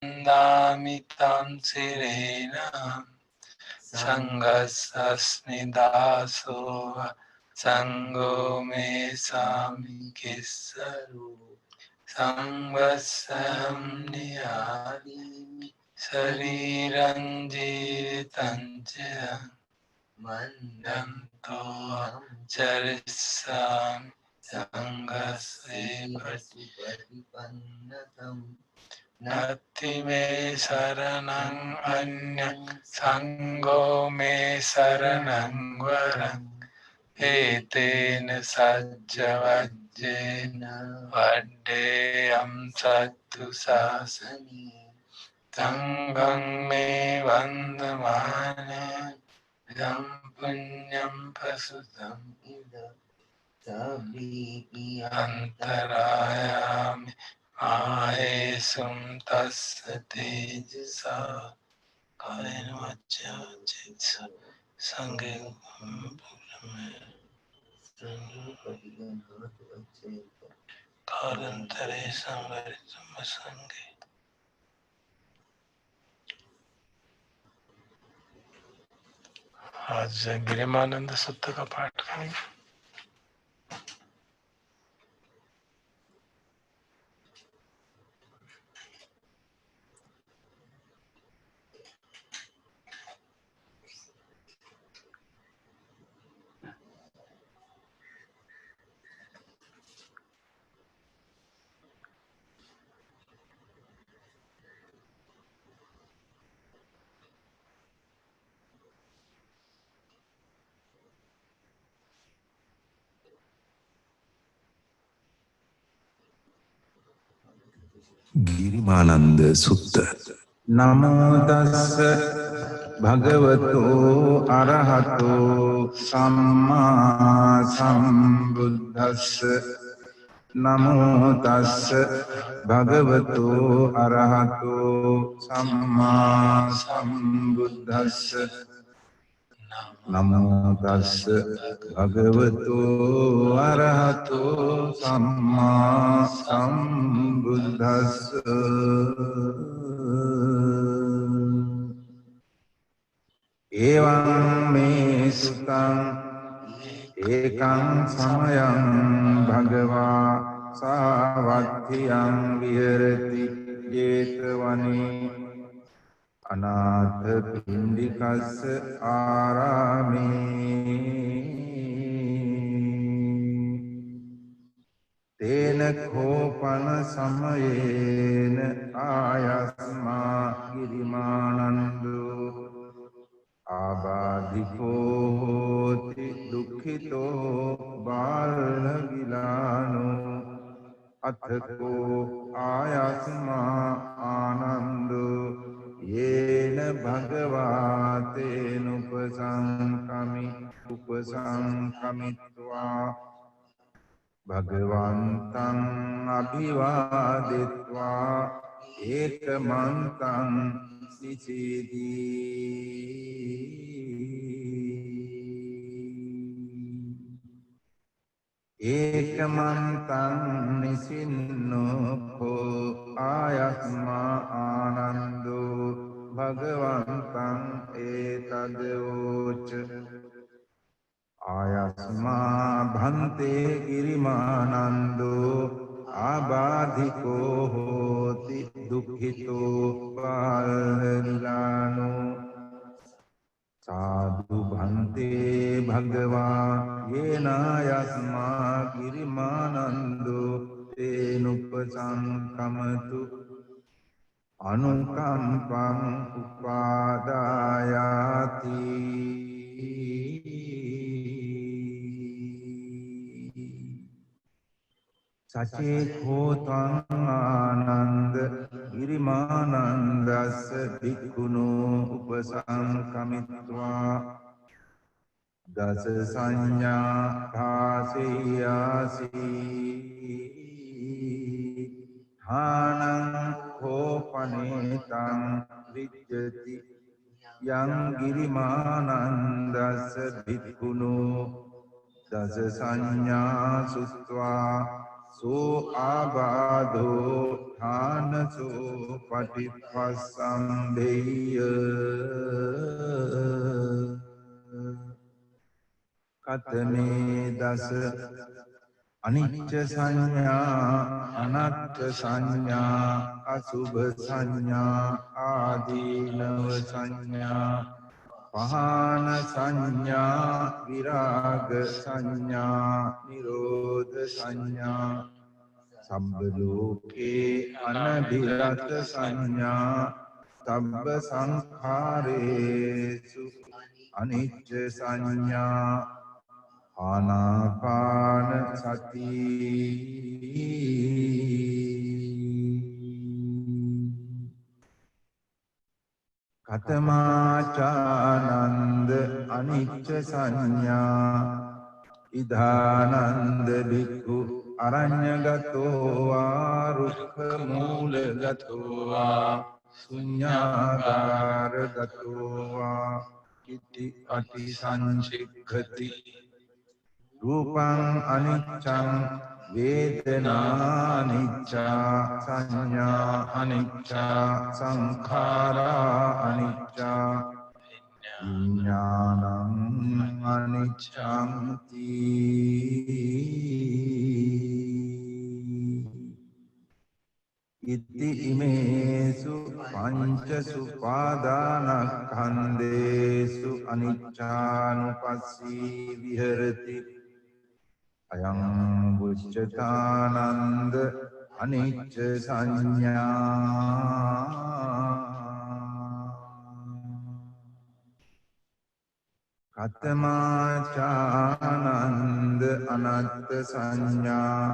Damitam sirena sangasasmi dasova sango me samikissaru samvassam niyadimi sariranjiritancha mandantoham charissam sangasve patipannatam Nati me saranang anya sango me saranang varang etena sajjavajjena vaddeyam sattu sasani sangham me vandamane idam punyam prasutam ida sabbipi antarayami Ahesum tassa tejasa kayena vacca citsa sange kalantare samvaritam sange. आज गिरिमानंद सुत्त का पाठ करेंगे। Girimananda Sutta. Namo tassa bhagavato arahato samma sambuddhassa. Namo tassa bhagavato arahato samma sambuddhassa. Namo tassa bhagavato arahato samma sambuddhassa. Evam me suttam ekam samayam bhagava savatthiyam viharati jetavani Anatha pindikassa arame Tena khopana samayena ayasma girimanando Abadhiko hoti dukkito balagilano Athako ayasma anando Yena bhagavate upasankamitva Bhagavantam abhivaditva ekamantam sisidi Ekamantam nisinokho ayasma anando Bhagavantam etadyocha Ayasma bhante girimanando abadhiko hoti dukkito balagilano Sadhu bhante bhagava yena yasma girimanando tenupasankamatu anukampam upadayati Sachekho tvang ananda girimanandassa bhikkhuno upasankamitva dasa sanya dhaseyasi dhanam khopanetam vijjati yang girimanandassa bhikkhuno දස සංඥා සුත්වා සෝ ආබාධෝ ථානසෝ පටිපස්සම්බෙය්‍ය කතමේ දස අනිච්ච සංඥා අනත්ත් සංඥා අසුභ සංඥා ආදීනව සංඥා පහාන සංඥා විරාග සංඥා නිරෝධ සංඥා සම්බ ලෝකේ අනබිරත සංඥා සම්බ සංඛාරේසු අනිච්ච සංඥා ආනාපාන සති කතමාචානන්ද අනිච්ච සංඥා ඉදානන්ද බික්ඛු අරඤ්ඤගතෝ වා රුක්ඛ මූලගතෝ වා ශුඤ්ඤාගාරගතෝ වා ඉති අටිසංචික්ඛති රූපං අනිච්ඡං වේදනානිච්චා සංඥා අනිච්චා සංඛාරා අනිච්චා විඥානං අනිච්ඡං ඉති ඉමේසු පංචසු පාදානස්කන්ධේසු අනිච්ඡානුපස්සී විහෙරති අයං උච්චතානන්ද අනිච්ච සංඥා කතමාචානන්ද අනත්ත් සංඥා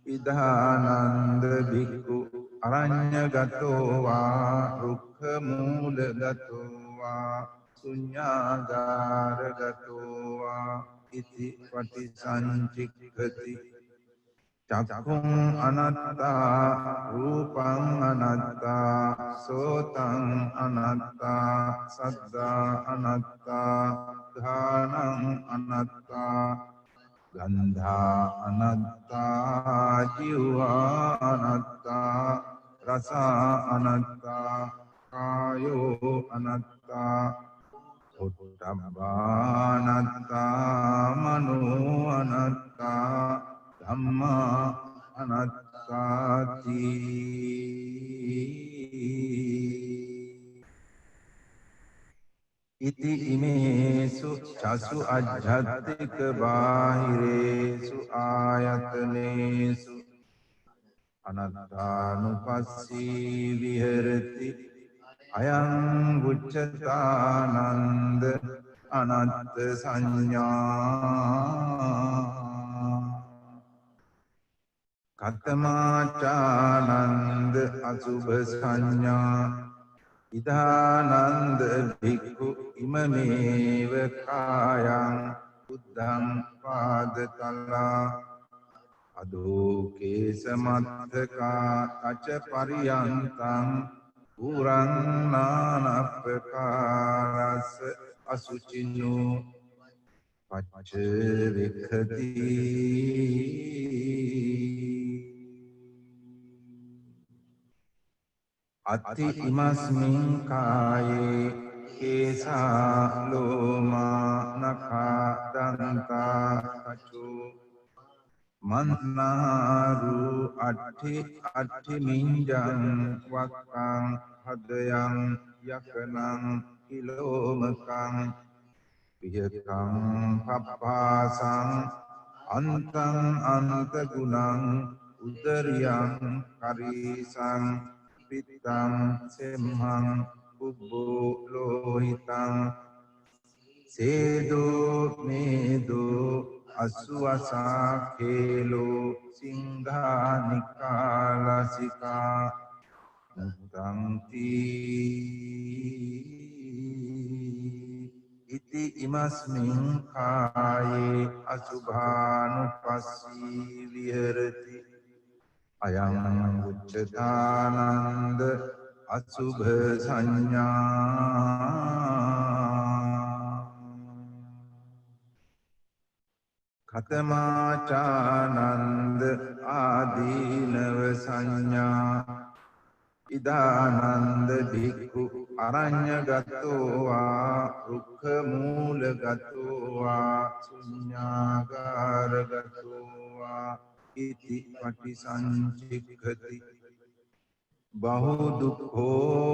ඉදානන්ද බික්ඛු අරඤ්ඤගතෝ වා රුක්ඛ මූලගතෝ වා ශුඤ්ඤාගාරගතෝ වා ඉති පටිසංචික්ඛති චක්ඛුං අනත්තා රූපං අනත්තා සෝතං අනත්තා සද්දා අනත්තා ධානං අනත්තා ගන්ධා අනත්තා ජීවා අනත්තා රස අනත්තා කායෝ අනත්තා උත්තම්බානත්තා මනෝ අනත්තා ධම්මා අනත්තාති ඉති ඉමේසු චසු අජ්ජත්තික බාහිරේසු ආයතනේසු අනත්තානුපස්සී විහෙරති අයං උච්චතානන්ද අනත්ත් සංඥා කතමාචානන්ද අසුභ සංඥා ඉදානන්ද භික්ඛු ඉමමේව කායං බුද්ධං පාදතලා අදෝකේ සමත්තකා තච පරියන්තං පුරං නානප්පකාරස්ස අසුචිනෝ පච්ච වික්ඛති අත්ති ඉමස්මින් කායේ කේසා ලෝමා නඛා දන්තා කචෝ මන්නාරු අට්ඨි මින්ජං වක්කං හදයන් යකනං ඉලෝමකං විහකං පප්පාසං අන්තං අන්ත ගුණං උදරියං කරීසං පිත්තං සෙම්හං උබ්බෝ ලෝහිතං සේදෝ මේදෝ අසුවසා කේලෝ සිංහානිකාලසිකා මුත්තංති ඉති ඉමස්මින් කායේ අසුභානුපස්සී විහෙරති අයං උච්චතානන්ද අසුභ සංඥා කතමාචානන්ද ආදීනව සංඥා ඉදානන්ද භික්ඛු අරඤ්ඤගතෝ වා රුක්ඛ මූලගතෝ වා ශුඤ්ඤාගාරගතෝ වා ඉති පටිසංචික්ඛති බහු දුක්ඛෝ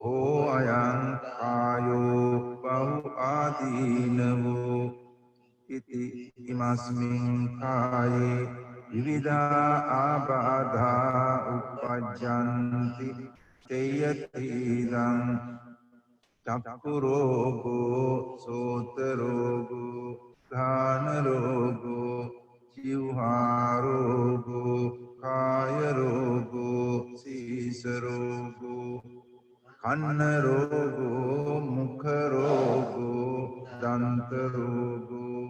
හෝ අයං කායෝ බහු ආදීනවෝ ඉති ඉමස්මින් කායේ විවිධා ආබාධා උපජ්ජන්ති තේයතිදං චක්ඛු රෝගෝ සෝත රෝගෝ ධාන රෝගෝ ජීවහා රෝගෝ කාය රෝගෝ සීස රෝගෝ කන්න රෝගෝ මුඛ රෝගෝ දන්ත රෝගෝ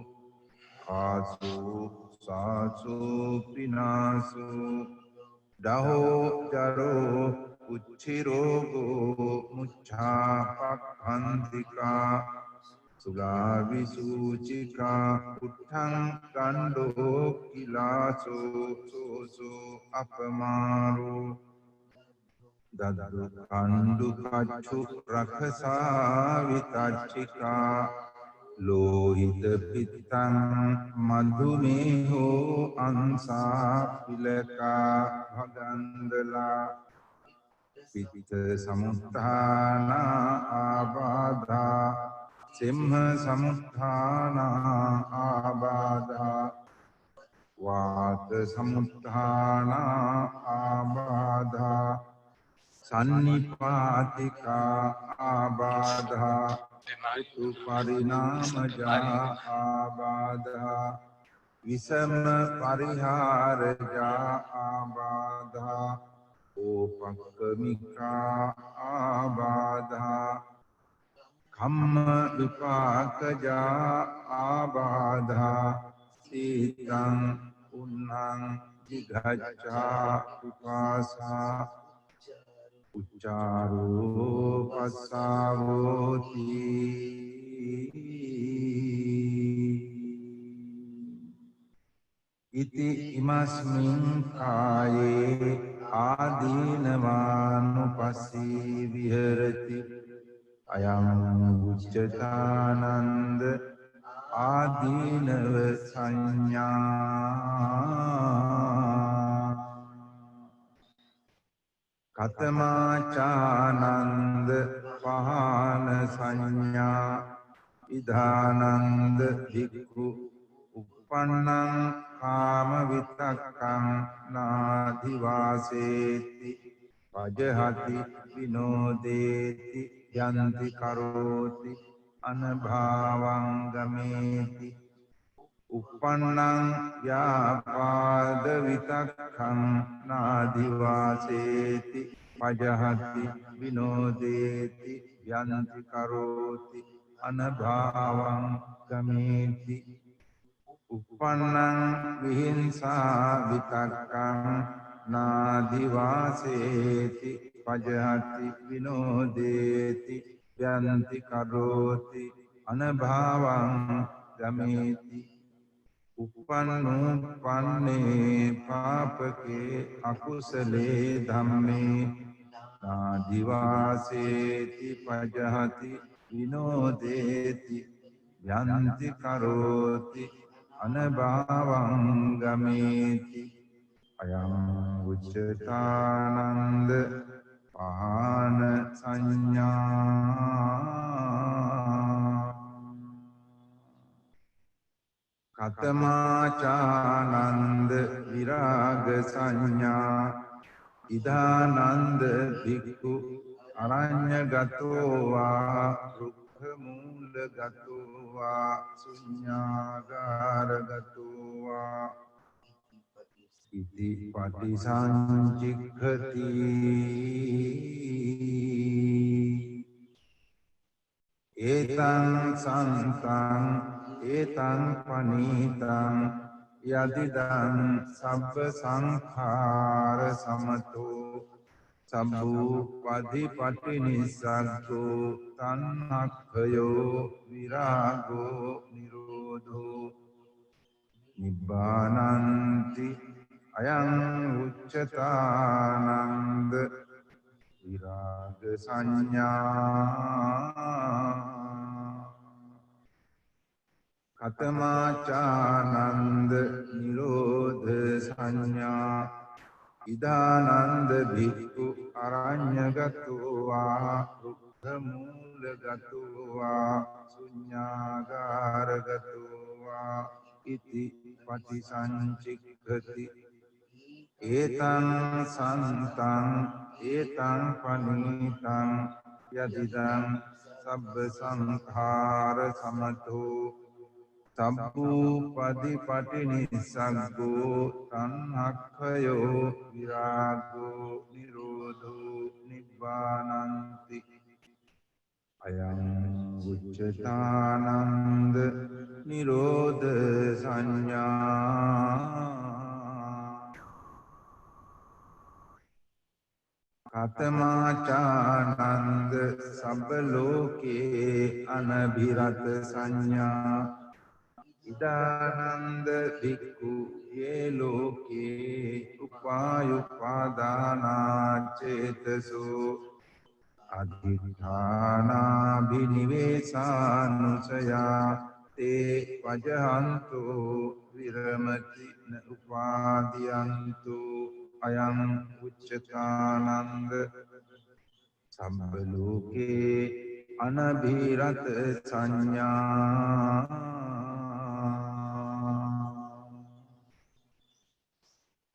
ආසෝ සාසෝ පිනාසෝ දහෝ ජරෝ උච්චි රෝගෝ මුච්ඡා පක්ඛන්තිකා සුලා විසූචිකා උත්තං ගණ්ඩෝ කිලාසෝ සෝසෝ අපමාරෝ දදු කණ්ඩු කච්චු රඛසා විතච්චිකා ලෝහිත පිත්තං මධුමේහෝ අංසා පිලකා භගන්දලා පිත්ත සමුත්ථාන ආබාධා සිම්හ සමුත්ථාන ආබාධා වාත සමුත්ථාන ආබාධා සන්නිපාතිකා ආබාධා ऋतु परिणामजा आबाधा विषम परिहारजा आबाधा ओपक्कमिका आबाधा खम्म विपाकजा आबाधा सीतं उन्नं जिघच्चा उपासा උච්චාරෝ පස්සාවෝති ඉති ඉමස්මින් කායේ ආදීනවානුපස්සී විහෙරති අයං උච්චතානන්ද ආදීනව සංඥා කතමාචානන්ද පහන සංඥා ඉදානන්ද භික්ඛු uppannං කාම විතක්කං නාදිවාසේති පජහති විනෝදේති යන්ති කරෝති අනභාවං ගමේති uppannං ව්‍යාපාද විතක්ඛං නාදිවාසේති පජහති විනෝදේති යන්ති කරෝති අනභාවං ගමේති uppannං විහිංසා විතක්ඛං නාදිවාසේති පජහති විනෝදේති යන්ති කරෝති අනභාවං ගමේති uppannuppanne papake akusale dhamme nadivaseeti pajahati vinodeti yanti karoti anabhavam gameti ayam uccatananda pahana sanya කතමාචානන්ද විරාග සංඥා ඉදානන්ද භික්ඛු අරඤ්ඤගතෝ වා රුක්ඛ මූලගතෝ වා ශුඤ්ඤාගාරගතෝ වා ඉති පටිසංචික්ඛති ඒතං සන්තං ඒතං පනීතං යදිදං සබ්බ සංඛාර සමතෝ සම්භූපදි පටිනිස්සග්ගෝ තණ්හක්ඛයෝ විරාගෝ නිරෝධෝ නිබ්බානන්ති අයං උච්චතානන්ද විරාග සංඥා කතමාචානන්ද නිරෝධ සංඥා ඉදානන්ද භික්ඛු අරඤ්ඤගතෝ වා රුක්ඛ මූලගතෝ වා ශුඤ්ඤාගාරගතෝ වා ඉති පටිසංචික්ඛති ඒතං සන්තං ඒතං පනීතං යදිදං සබ්බ සංඛාර සමතෝ සබ්බූපදි පටිනිස්සග්ගෝ තණ්හක්ඛයෝ විරාගෝ නිරෝධෝ නිබ්බානන්ති අයං උච්චතානන්ද නිරෝධ සංඥා කතමාචානන්ද සබ්බ ලෝකේ අනබිරත සංඥා ඉදානන්ද භික්ඛු යේ ලෝකේ උපායුපාදානාචේතසෝ අධිඨානාභිනිවේසානුසයා තේ වජහන්තෝ විරමති න උපාදීයන්තු අයං උච්චතානන්ද සම්බ ලෝකේ අනබිරත සංඥා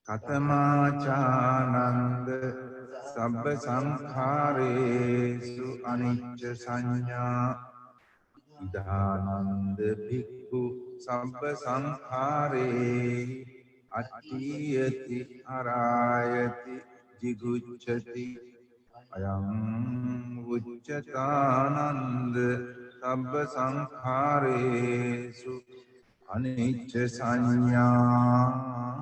කතමාචානන්ද සබ්බ සංඛාරේසු අනිච්ච සංඥා ඉදානන්ද භික්ඛු සබ්බ සංඛාරේ අට්ඨියති අරායති jigucchati අයං උච්චතානන්ද සබ්බ සංඛාරේසු අනිච්ච සංඥා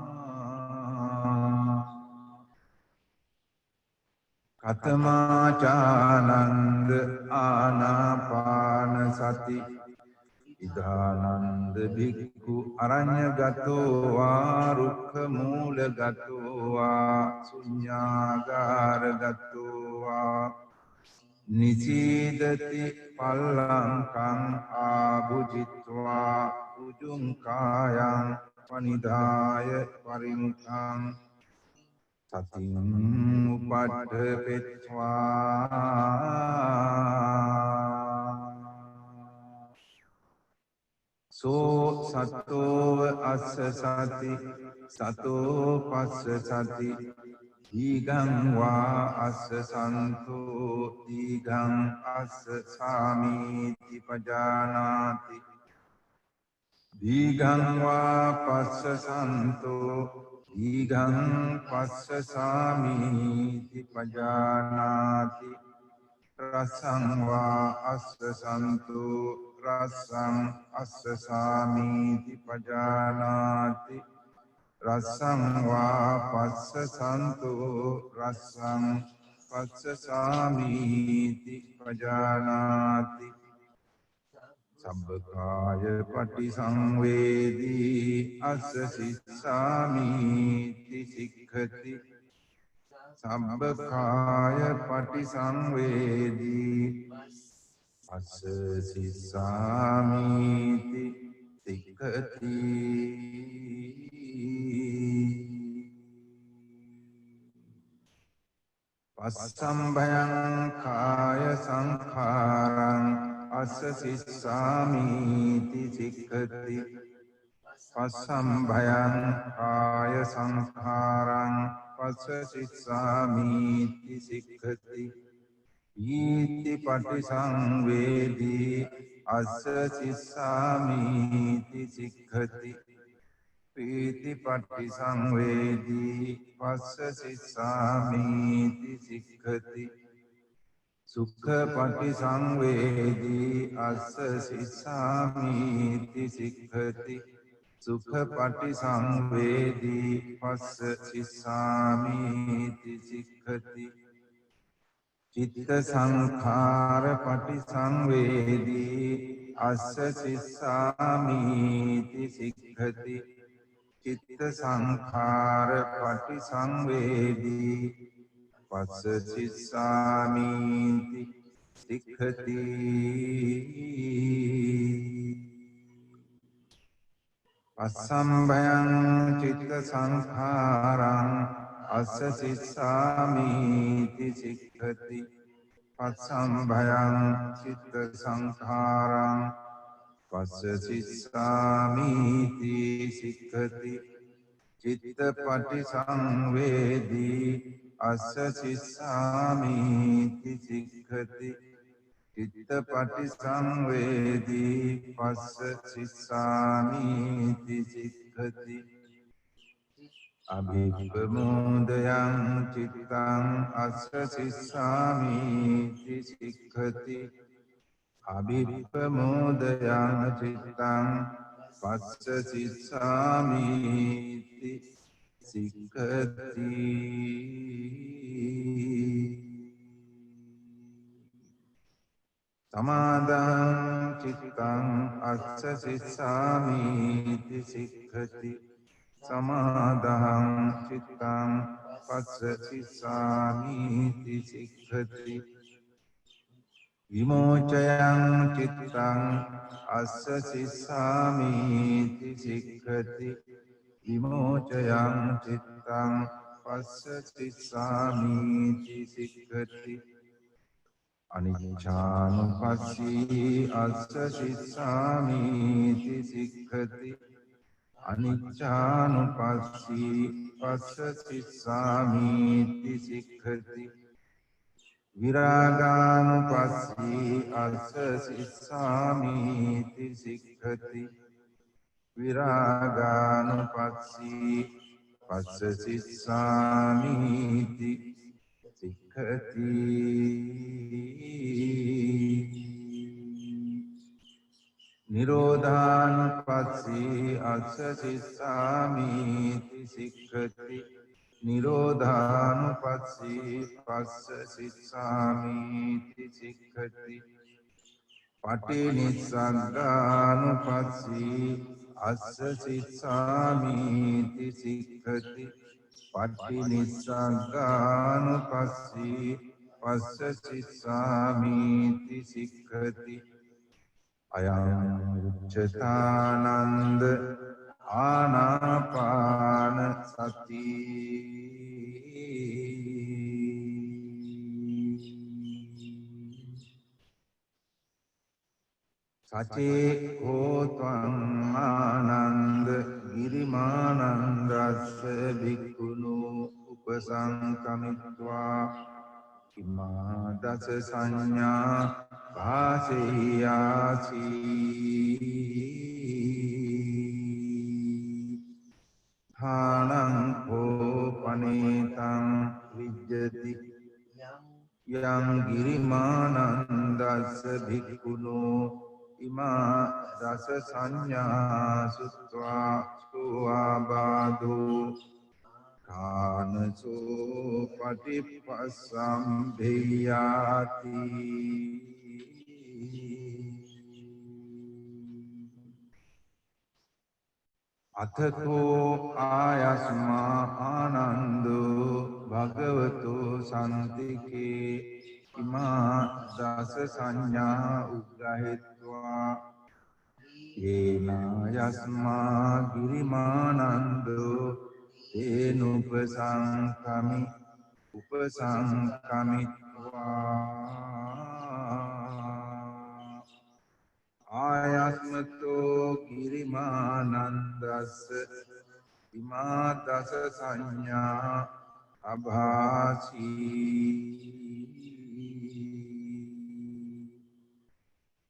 කතමාචානන්ද ආනාපාන සති ඉදානන්ද භික්ඛු අරඤ්ඤගතෝ වා රුක්ඛ මූලගතෝ වා ශුඤ්ඤාගාරගතෝ වා නිසීදති පල්ලංකං ආභුජිත්වා උජුං කායං පනිදාය පරිමුඛං සතින් උපට්ඨපෙත්වා සෝ සතෝව අස්ස සති සතෝ පස්ස සති දීඝං වා අස්ස සන්තෝ දීඝං අස්ස සාමීති පජානාති දීඝං වා පස්ස සන්තෝ දීඝං පස්ස සාමීති පජානාති රසං වා අස්ස සන්තෝ රසං අස්ස සාමීති පජානාති රසං වා පස්ස සන්තෝ රසං පස්ස සාමීති පජානාති සබ්බකාය පටිසංවේදී අස්ස සිස්සාමීති සික්ඛති සබ්බකාය පටිසංවේදී අස්ස සිස්සාමීති සික්ඛති පස්සම්භයං කාය සංඛාරං අස්ස සිස්සාමීති සික්ඛති පස්සම්භයං කාය සංඛාරං පස්ස සිස්සාමීති සික්ඛති ඊති පටිසංවේදී අස්ස සිස්සාමීති සික්ඛති පීති පටිසංවේදී පස්ස සිස්සාමීති සික්ඛති සුඛ පටිසංවේදී අස්ස සිස්සාමීති සික්ඛති සුඛ පටිසංවේදී පස්ස සිස්සාමීති සික්ඛති චිත්ත සංඛාර පටිසංවේදී අස්ස සිස්සාමීති සික්ඛති චිත්ත සංඛාර පටිසංවේදී පස්ස සිස්සාමීති සික්ඛති පස්සම්භයං චිත්ත සංඛාරං අස්ස සිස්සාමීති සික්ඛති පස්සම්භයං චිත්ත සංඛාරං පස්ස සිස්සාමීති සික්ඛති චිත්ත පටිසංවේදී අස්ස සිස්සාමීති සික්ඛති චිත්ත පටිසංවේදී පස්ස සිස්සාමීති සික්ඛති අභිප්පමෝදයං චිත්තං අස්ස සිස්සාමීති සික්ඛති අභිප්පමෝදයං චිත්තං පස්ස සිස්සාමීති සික්ඛති සමාදං චිත්තං අස්ස සිස්සාමීති සික්ඛති සමාදං චිත්තං පස්ස සිස්සාමීති සික්ඛති විමෝචයං චිත්තං අස්ස සිස්සාමීති සික්ඛති විමෝචයං චිත්තං පස්ස සිස්සාමීති සික්ඛති අනිච්ඡානුපස්සී අස්ස සිස්සාමීති සික්ඛති අනිච්ඡානුපස්සී පස්ස සිස්සාමීති සික්ඛති විරාගානුපස්සී අස්ස සිස්සාමීති සික්ඛති විරාගානුපස්සී පස්ස සිස්සාමීති සික්ඛති නිරෝධානුපස්සී අස්ස සිස්සාමීති සික්ඛති නිරෝධානුපස්සී පස්ස සිස්සාමීති සික්ඛති පටිනිස්සග්ගානුපස්සී අස්ස සිස්සාමීති සික්ඛති පටිනිස්සග්ගානුපස්සී පස්ස සිස්සාමීති සික්ඛති අයං උච්චතානන්ද ආනාපාන සති සචේ කෝත්වං ආනන්ද ගිරිමානන්දස්ස භික්ඛුනු උපසංකමිත්වා ඉමා දස සංඥා භාසෙයාසි ථානං කෝපනේතං විජ්ජති යං ගිරිමානන්දස්ස භික්ඛුනෝ ඉමා දස සංඥා සුත්වා සුවාබාධෝ ථානසෝ පටිපස්සම්භේයාති අතකෝ ආයස්මා ආනන්දෝ භගවතෝ සම්තිකේ ඉමා දස සංඥා උග්ගහෙත්වා යේනා යස්මා ගිරිමානන්දෝ තේනුපසංකමි උපසංකමිත්වා ආයස්මතෝ ගිරිමානන්දස්ස ඉමා දස සංඥා අභාසී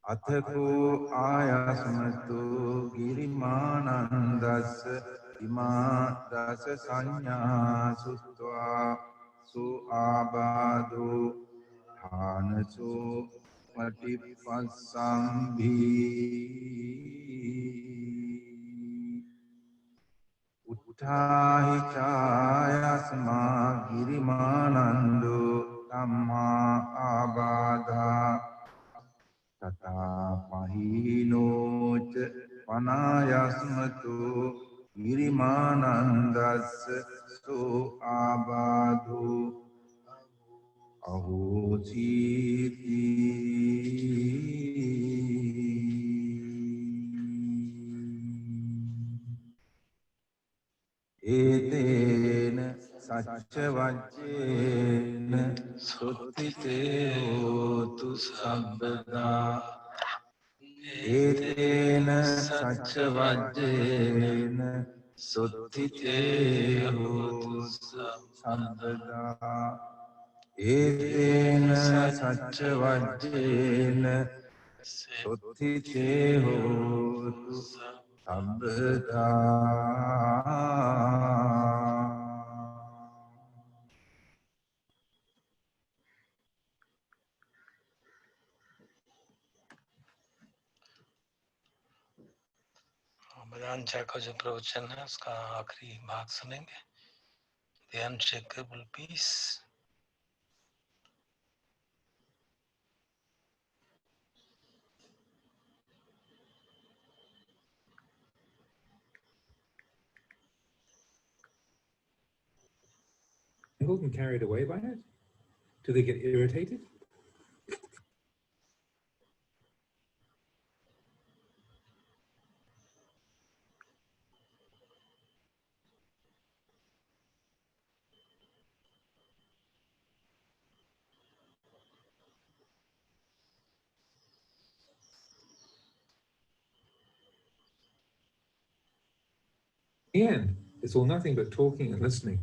අතකෝ ආයස්මතෝ ගිරිමානන්දස්ස ඉමා දස සංඥා සුත්වා සුආබාධෝ ථානසෝ පටිපස්සම්භී උත්ථාහි ඡායස්මා ගිරිමානන්දෝ ධම්මා ආබාධා තථා පහීනෝච පනායස්මතු girimanandassa so abado ahositi etena sacca vajjena suttite hotu sabbada etena sacca vajjena suttite hotu sabbada etena sacca vajjena suttite hotu sabbada. बदान चा का जो प्रवचन है उसका आखिरी भाग सुनेंगे, The Unshakable Peace. And carried away by it? Do they get irritated? In the end, it's all nothing but talking and listening.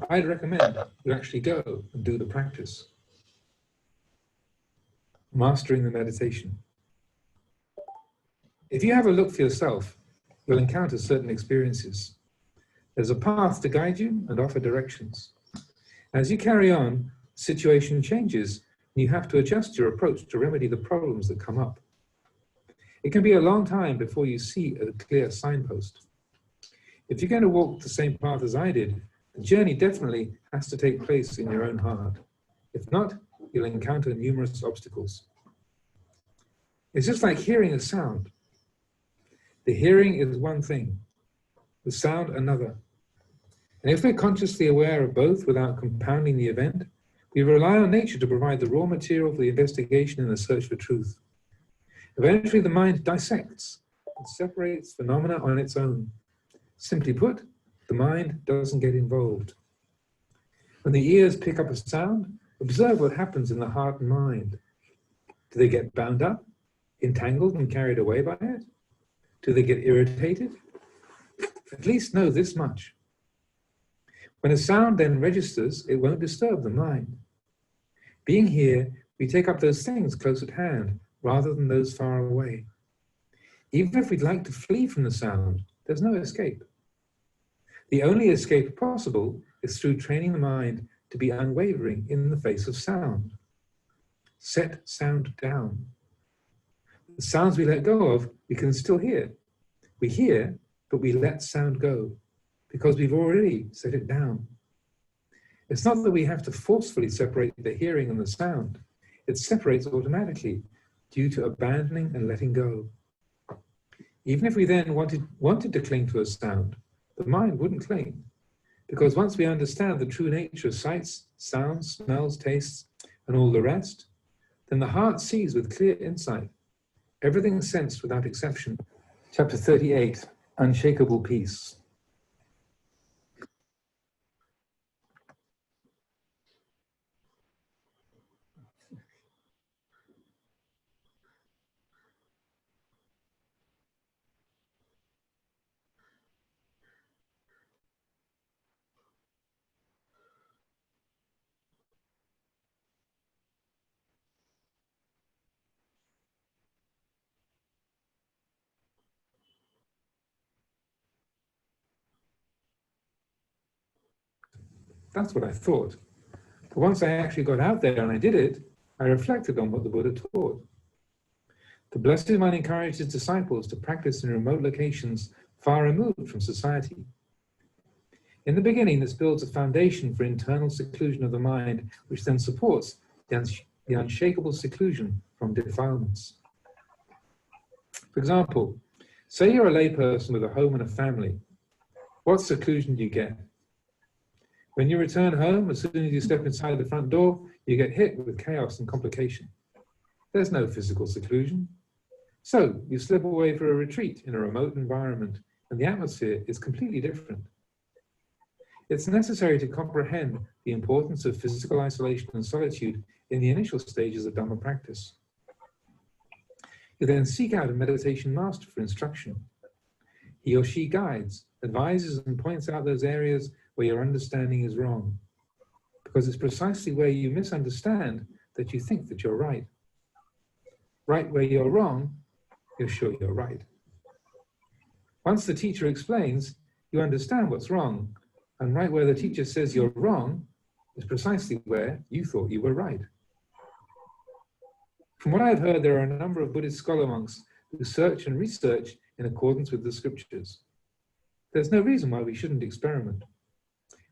I'd recommend you actually go and do the practice. Mastering the meditation. If you have a look for yourself, you'll encounter certain experiences. There's a path to guide you and offer directions. As you carry on, the situation changes, and you have to adjust your approach to remedy the problems that come up. It can be a long time before you see a clear signpost. If you're going to walk the same path as I did, the journey definitely has to take place in your own heart. If not, you'll encounter numerous obstacles. It's just like hearing a sound. The hearing is one thing, the sound another. And if we're consciously aware of both without compounding the event, we rely on nature to provide the raw material for the investigation and the search for truth. Eventually, the mind dissects and separates phenomena on its own. Simply put, the mind doesn't get involved. When the ears pick up a sound, observe what happens in the heart and mind. Do they get bound up, entangled and carried away by it? Do they get irritated? At least know this much. When a sound then registers, it won't disturb the mind. Being here, we take up those things close at hand rather than those far away. Even if we'd like to flee from the sound, there's no escape. The only escape possible is through training the mind to be unwavering in the face of sound. Set sound down. The sounds we let go of, we can still hear. We hear, but we let sound go because we've already set it down. It's not that we have to forcefully separate the hearing and the sound. It separates automatically due to abandoning and letting go. Even if we then wanted to cling to a sound, the mind wouldn't cling, because once we understand the true nature of sights, sounds, smells, tastes, and all the rest, then the heart sees with clear insight, everything sensed without exception. Chapter 38, Unshakable Peace. That's what I thought. But once I actually got out there and I did it, I reflected on what the Buddha taught. The Blessed One encouraged his disciples to practice in remote locations far removed from society. In the beginning, this builds a foundation for internal seclusion of the mind, which then supports the unshakable seclusion from defilements. For example, say you're a layperson with a home and a family. What seclusion do you get? When you return home, as soon as you step inside the front door, you get hit with chaos and complication. There's no physical seclusion. So you slip away for a retreat in a remote environment, and the atmosphere is completely different. It's necessary to comprehend the importance of physical isolation and solitude in the initial stages of Dhamma practice. You then seek out a meditation master for instruction. He or she guides, advises, and points out those areas where your understanding is wrong, because it's precisely where you misunderstand that you think that you're right. Right where you're wrong, you're sure you're right. Once the teacher explains, you understand what's wrong, and right where the teacher says you're wrong is precisely where you thought you were right. From what I've heard, there are a number of Buddhist scholar monks who search and research in accordance with the scriptures. There's no reason why we shouldn't experiment.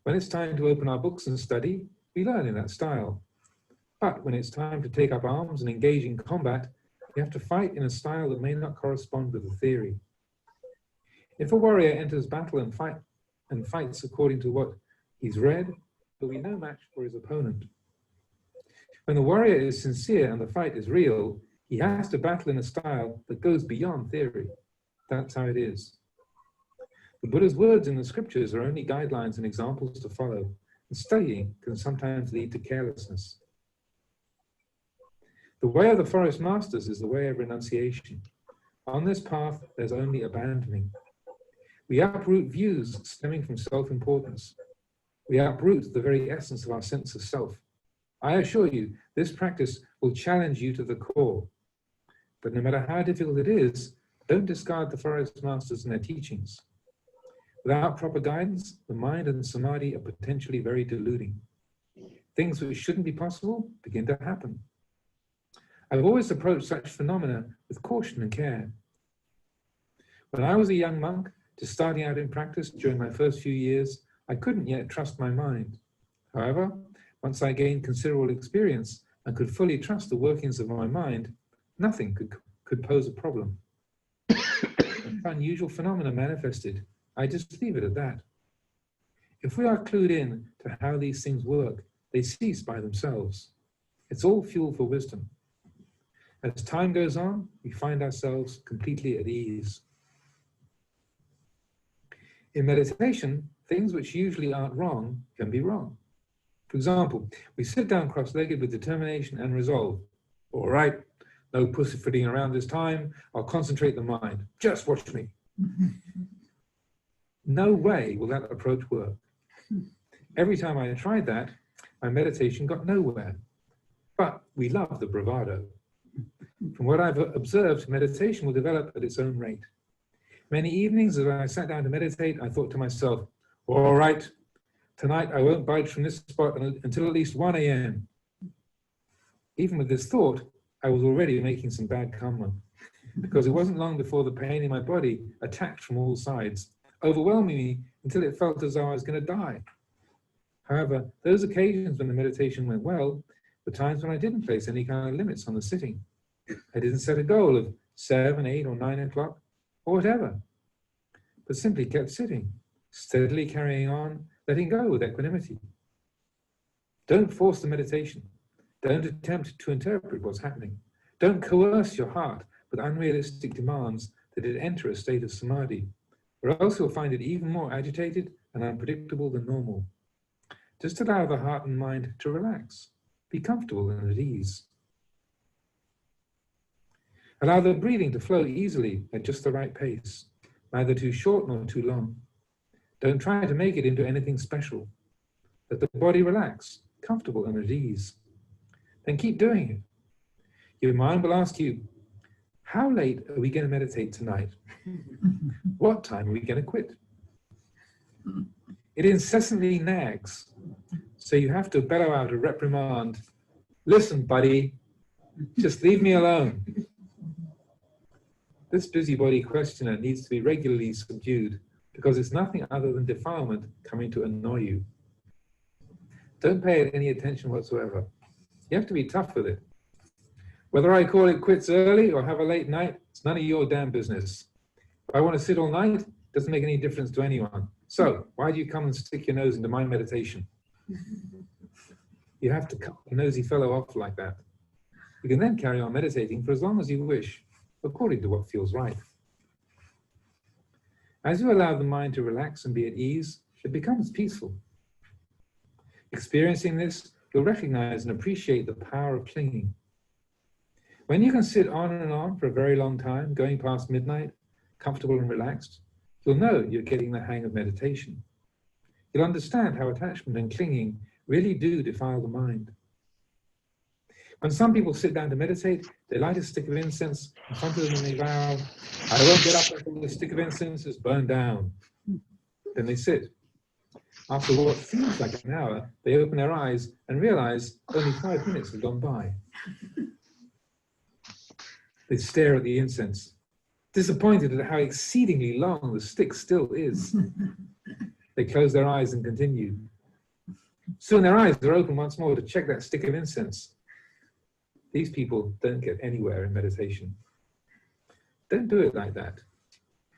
When it's time to open our books and study, we learn in that style. But when it's time to take up arms and engage in combat, we have to fight in a style that may not correspond with the theory. If a warrior enters battle and fights according to what he's read, there'll be no match for his opponent. When the warrior is sincere and the fight is real, he has to battle in a style that goes beyond theory. That's how it is. The Buddha's words in the scriptures are only guidelines and examples to follow, and studying can sometimes lead to carelessness. The way of the forest masters is the way of renunciation. On this path, there's only abandoning. We uproot views stemming from self-importance. We uproot the very essence of our sense of self. I assure you, this practice will challenge you to the core. But no matter how difficult it is, don't discard the forest masters and their teachings. Without proper guidance, the mind and samadhi are potentially very deluding. Things which shouldn't be possible begin to happen. I've always approached such phenomena with caution and care. When I was a young monk, just starting out in practice during my first few years, I couldn't yet trust my mind. However, once I gained considerable experience and could fully trust the workings of my mind, nothing could pose a problem. If unusual phenomena manifested, I just leave it at that. If we are clued in to how these things work, they cease by themselves. It's all fuel for wisdom. As time goes on, we find ourselves completely at ease. In meditation, things which usually aren't wrong can be wrong. For example, we sit down cross-legged with determination and resolve. All right, no pussyfooting around this time. I'll concentrate the mind. Just watch me. No way will that approach work. Every time I tried that, my meditation got nowhere. But we love the bravado. From what I've observed, meditation will develop at its own rate. Many evenings as I sat down to meditate, I thought to myself, all right, tonight I won't budge from this spot until at least 1 a.m. Even with this thought, I was already making some bad karma, because it wasn't long before the pain in my body attacked from all sides, overwhelming me until it felt as though I was going to die. However, those occasions when the meditation went well were times when I didn't place any kind of limits on the sitting. I didn't set a goal of 7, 8, or 9 o'clock, or whatever, but simply kept sitting, steadily carrying on, letting go with equanimity. Don't force the meditation. Don't attempt to interpret what's happening. Don't coerce your heart with unrealistic demands that it enter a state of samadhi, or else you'll find it even more agitated and unpredictable than normal. Just allow the heart and mind to relax. Be comfortable and at ease. Allow the breathing to flow easily at just the right pace, neither too short nor too long. Don't try to make it into anything special. Let the body relax, comfortable and at ease. Then keep doing it. Your mind will ask you, how late are we going to meditate tonight? What time are we going to quit? It incessantly nags, so you have to bellow out a reprimand. Listen, buddy, just leave me alone. This busybody questioner needs to be regularly subdued because it's nothing other than defilement coming to annoy you. Don't pay it any attention whatsoever. You have to be tough with it. Whether I call it quits early or have a late night, it's none of your damn business. If I want to sit all night, it doesn't make any difference to anyone. So, why do you come and stick your nose into my meditation? You have to cut a nosy fellow off like that. You can then carry on meditating for as long as you wish, according to what feels right. As you allow the mind to relax and be at ease, it becomes peaceful. Experiencing this, you'll recognize and appreciate the power of clinging. When you can sit on and on for a very long time, going past midnight, comfortable and relaxed, you'll know you're getting the hang of meditation. You'll understand how attachment and clinging really do defile the mind. When some people sit down to meditate, they light a stick of incense in front of them and they vow, I won't get up until the stick of incense is burned down. Then they sit. After what feels like an hour, they open their eyes and realize only 5 minutes have gone by. They stare at the incense, disappointed at how exceedingly long the stick still is. They close their eyes and continue. Soon their eyes are open once more to check that stick of incense. These people don't get anywhere in meditation. Don't do it like that.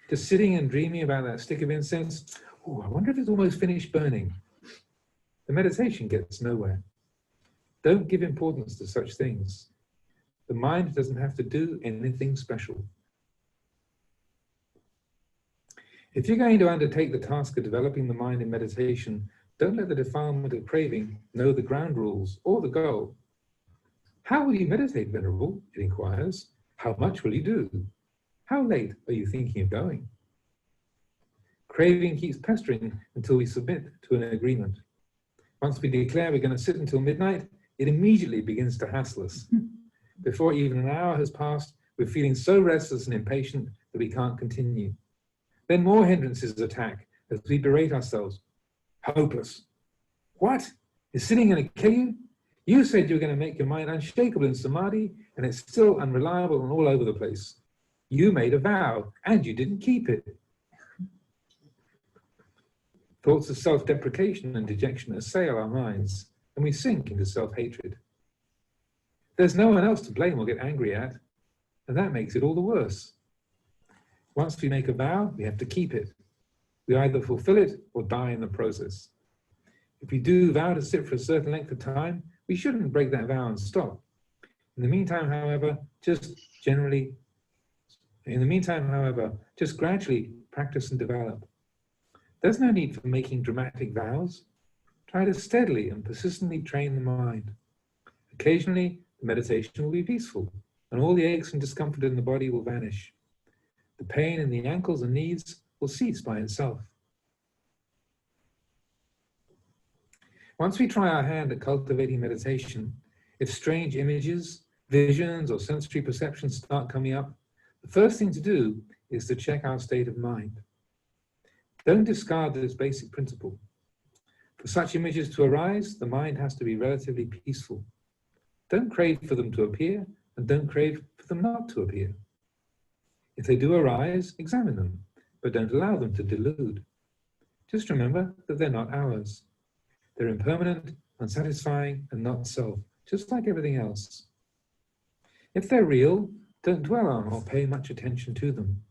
Just sitting and dreaming about that stick of incense, oh, I wonder if it's almost finished burning. The meditation gets nowhere. Don't give importance to such things. The mind doesn't have to do anything special. If you're going to undertake the task of developing the mind in meditation, don't let the defilement of craving know the ground rules or the goal. How will you meditate, Venerable? It inquires. How much will you do? How late are you thinking of going? Craving keeps pestering until we submit to an agreement. Once we declare we're going to sit until midnight, it immediately begins to hassle us. Before even an hour has passed, we're feeling so restless and impatient that we can't continue. Then more hindrances attack as we berate ourselves. Hopeless. What? Is sitting going to kill you? You said you were going to make your mind unshakable in samadhi, and it's still unreliable and all over the place. You made a vow, and you didn't keep it. Thoughts of self-deprecation and dejection assail our minds, and we sink into self-hatred. There's no one else to blame or get angry at, and that makes it all the worse. Once we make a vow, we have to keep it. We either fulfill it or die in the process. If we do vow to sit for a certain length of time, we shouldn't break that vow and stop. In the meantime, however, just gradually practice and develop. There's no need for making dramatic vows. Try to steadily and persistently train the mind. Occasionally, the meditation will be peaceful, and all the aches and discomfort in the body will vanish. The pain in the ankles and knees will cease by itself. Once we try our hand at cultivating meditation, if strange images, visions, or sensory perceptions start coming up, the first thing to do is to check our state of mind. Don't discard this basic principle. For such images to arise, the mind has to be relatively peaceful. Don't crave for them to appear, and don't crave for them not to appear. If they do arise, examine them, but don't allow them to delude. Just remember that they're not ours. They're impermanent, unsatisfying, and not self, just like everything else. If they're real, don't dwell on or pay much attention to them.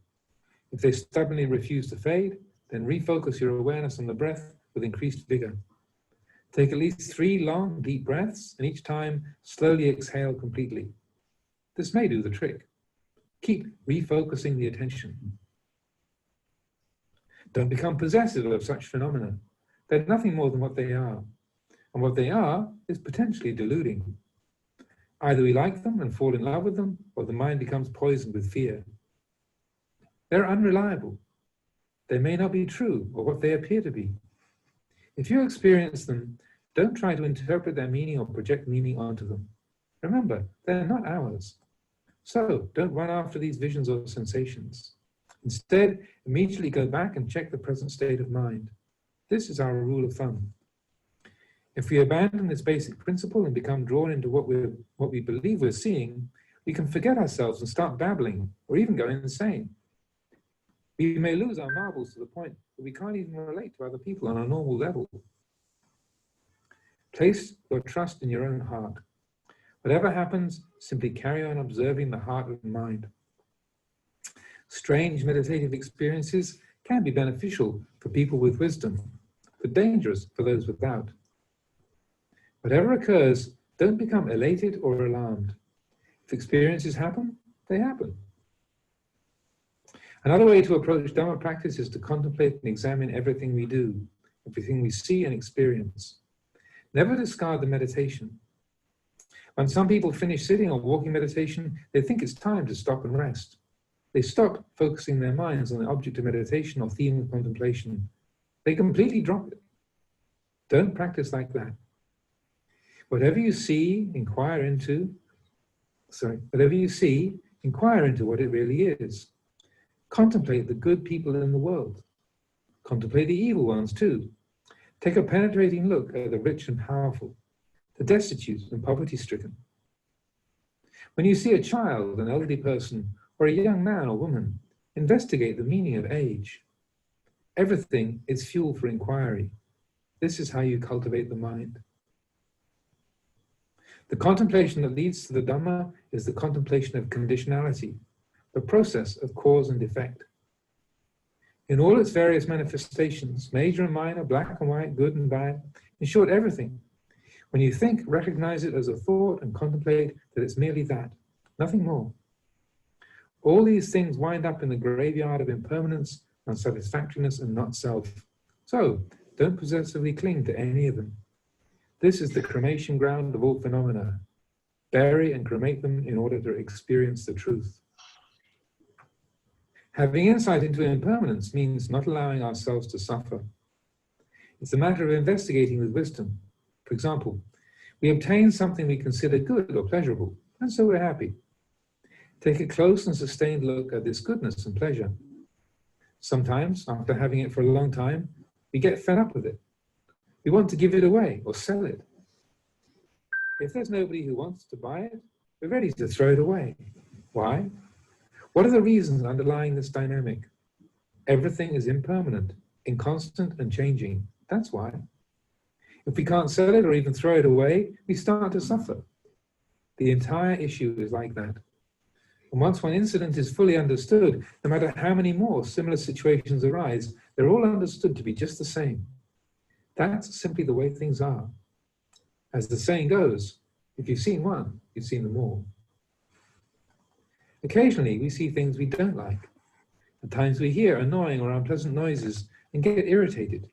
If they stubbornly refuse to fade, then refocus your awareness on the breath with increased vigor. Take at least 3 long, deep breaths, and each time slowly exhale completely. This may do the trick. Keep refocusing the attention. Don't become possessive of such phenomena. They're nothing more than what they are. And what they are is potentially deluding. Either we like them and fall in love with them, or the mind becomes poisoned with fear. They're unreliable. They may not be true or what they appear to be. If you experience them, don't try to interpret their meaning or project meaning onto them. Remember, they're not ours. So don't run after these visions or sensations. Instead, immediately go back and check the present state of mind. This is our rule of thumb. If we abandon this basic principle and become drawn into what we believe we're seeing, we can forget ourselves and start babbling or even go insane. We may lose our marbles to the point that we can't even relate to other people on a normal level. Place your trust in your own heart. Whatever happens, simply carry on observing the heart and mind. Strange meditative experiences can be beneficial for people with wisdom, but dangerous for those without. Whatever occurs, don't become elated or alarmed. If experiences happen, they happen. Another way to approach Dhamma practice is to contemplate and examine everything we do, everything we see and experience. Never discard the meditation. When some people finish sitting or walking meditation, they think it's time to stop and rest. They stop focusing their minds on the object of meditation or theme of contemplation. They completely drop it. Don't practice like that. Whatever you see, inquire into what it really is. Contemplate the good people in the world. Contemplate the evil ones too. Take a penetrating look at the rich and powerful, the destitute and poverty-stricken. When you see a child, an elderly person, or a young man or woman, investigate the meaning of age. Everything is fuel for inquiry. This is how you cultivate the mind. The contemplation that leads to the Dhamma is the contemplation of conditionality, the process of cause and effect. In all its various manifestations, major and minor, black and white, good and bad, in short, everything. When you think, recognize it as a thought and contemplate that it's merely that, nothing more. All these things wind up in the graveyard of impermanence, unsatisfactoriness, and not self. So, don't possessively cling to any of them. This is the cremation ground of all phenomena. Bury and cremate them in order to experience the truth. Having insight into impermanence means not allowing ourselves to suffer. It's a matter of investigating with wisdom. For example, we obtain something we consider good or pleasurable, and so we're happy. Take a close and sustained look at this goodness and pleasure. Sometimes, after having it for a long time, we get fed up with it. We want to give it away or sell it. If there's nobody who wants to buy it, we're ready to throw it away. Why? What are the reasons underlying this dynamic? Everything is impermanent, inconstant and changing. That's why. If we can't sell it or even throw it away, we start to suffer. The entire issue is like that. And once one incident is fully understood, no matter how many more similar situations arise, they're all understood to be just the same. That's simply the way things are. As the saying goes, if you've seen one, you've seen them all. Occasionally, we see things we don't like. At times we hear annoying or unpleasant noises and get irritated.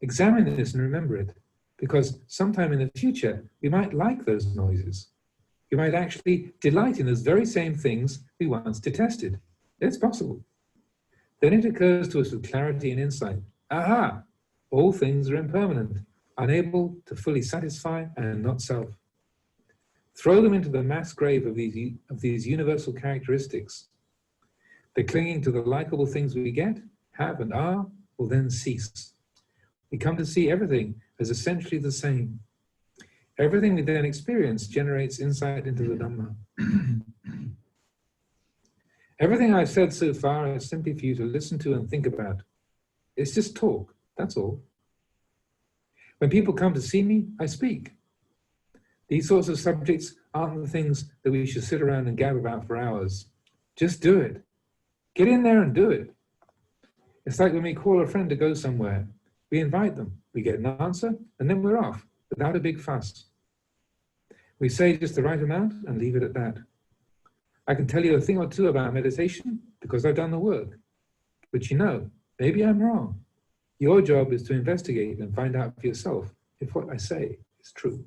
Examine this and remember it, because sometime in the future, we might like those noises. We might actually delight in those very same things we once detested. It's possible. Then it occurs to us with clarity and insight. Aha! All things are impermanent, unable to fully satisfy and not self. Throw them into the mass grave of these universal characteristics. The clinging to the likable things we get, have and are, will then cease. We come to see everything as essentially the same. Everything we then experience generates insight into the Dhamma. Everything I've said so far is simply for you to listen to and think about. It's just talk, that's all. When people come to see me, I speak. These sorts of subjects aren't the things that we should sit around and gab about for hours. Just do it. Get in there and do it. It's like when we call a friend to go somewhere. We invite them, we get an answer, and then we're off, without a big fuss. We say just the right amount and leave it at that. I can tell you a thing or two about meditation because I've done the work. But you know, maybe I'm wrong. Your job is to investigate and find out for yourself if what I say is true.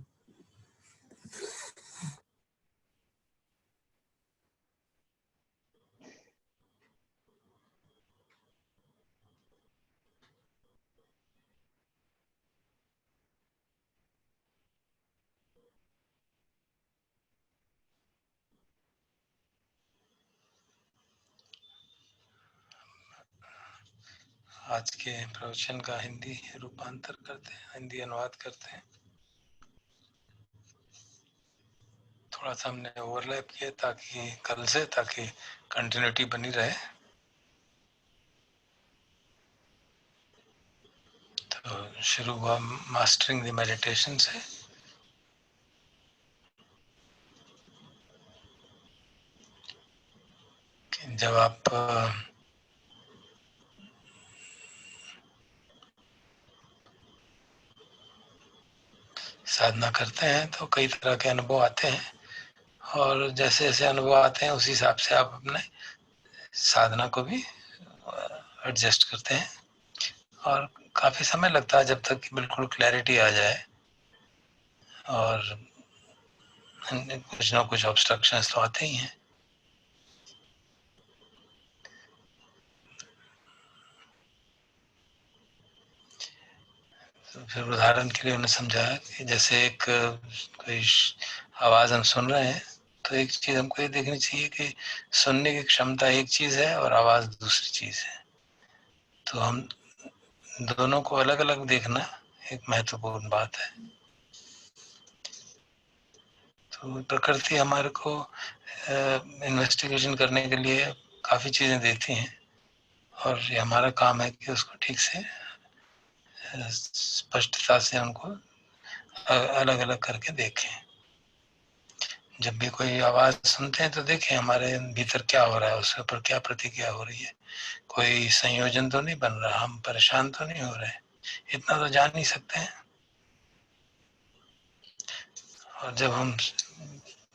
आज के प्रवचन का हिंदी रूपांतर करते हैं, हिंदी अनुवाद करते हैं. थोड़ा सा हमने ओवरलैप किया ताकि कंटिन्यूटी बनी रहे. तो शुरू हुआ मास्टरिंग द मेडिटेशन से. जब आप साधना करते हैं तो कई तरह के अनुभव आते हैं, और जैसे जैसे अनुभव आते हैं उसी हिसाब से आप अपने साधना को भी एडजस्ट करते हैं। और काफी समय लगता है जब तक कि बिल्कुल क्लैरिटी आ जाए, और कुछ ना कुछ ऑब्स्ट्रक्शंस तो आते ही हैं। तो फिर उदाहरण के लिए उन्होंने समझाया कि जैसे एक कोई आवाज हम सुन रहे हैं, तो एक चीज हमको ये देखनी चाहिए कि सुनने की क्षमता एक चीज है और आवाज दूसरी चीज है। तो हम दोनों को अलग अलग देखना एक महत्वपूर्ण बात है। तो प्रकृति हमारे को इन्वेस्टिगेशन करने के लिए काफी चीजें देती हैं, और ये हमारा काम है कि उसको ठीक से स्पष्टता से उनको अलग अलग करके देखें। जब भी कोई आवाज सुनते हैं तो देखें हमारे भीतर क्या हो रहा है, उसके ऊपर क्या प्रतिक्रिया हो रही है, कोई संयोजन तो नहीं बन रहा, हम परेशान तो नहीं हो रहे, इतना तो जान ही सकते हैं। और जब हम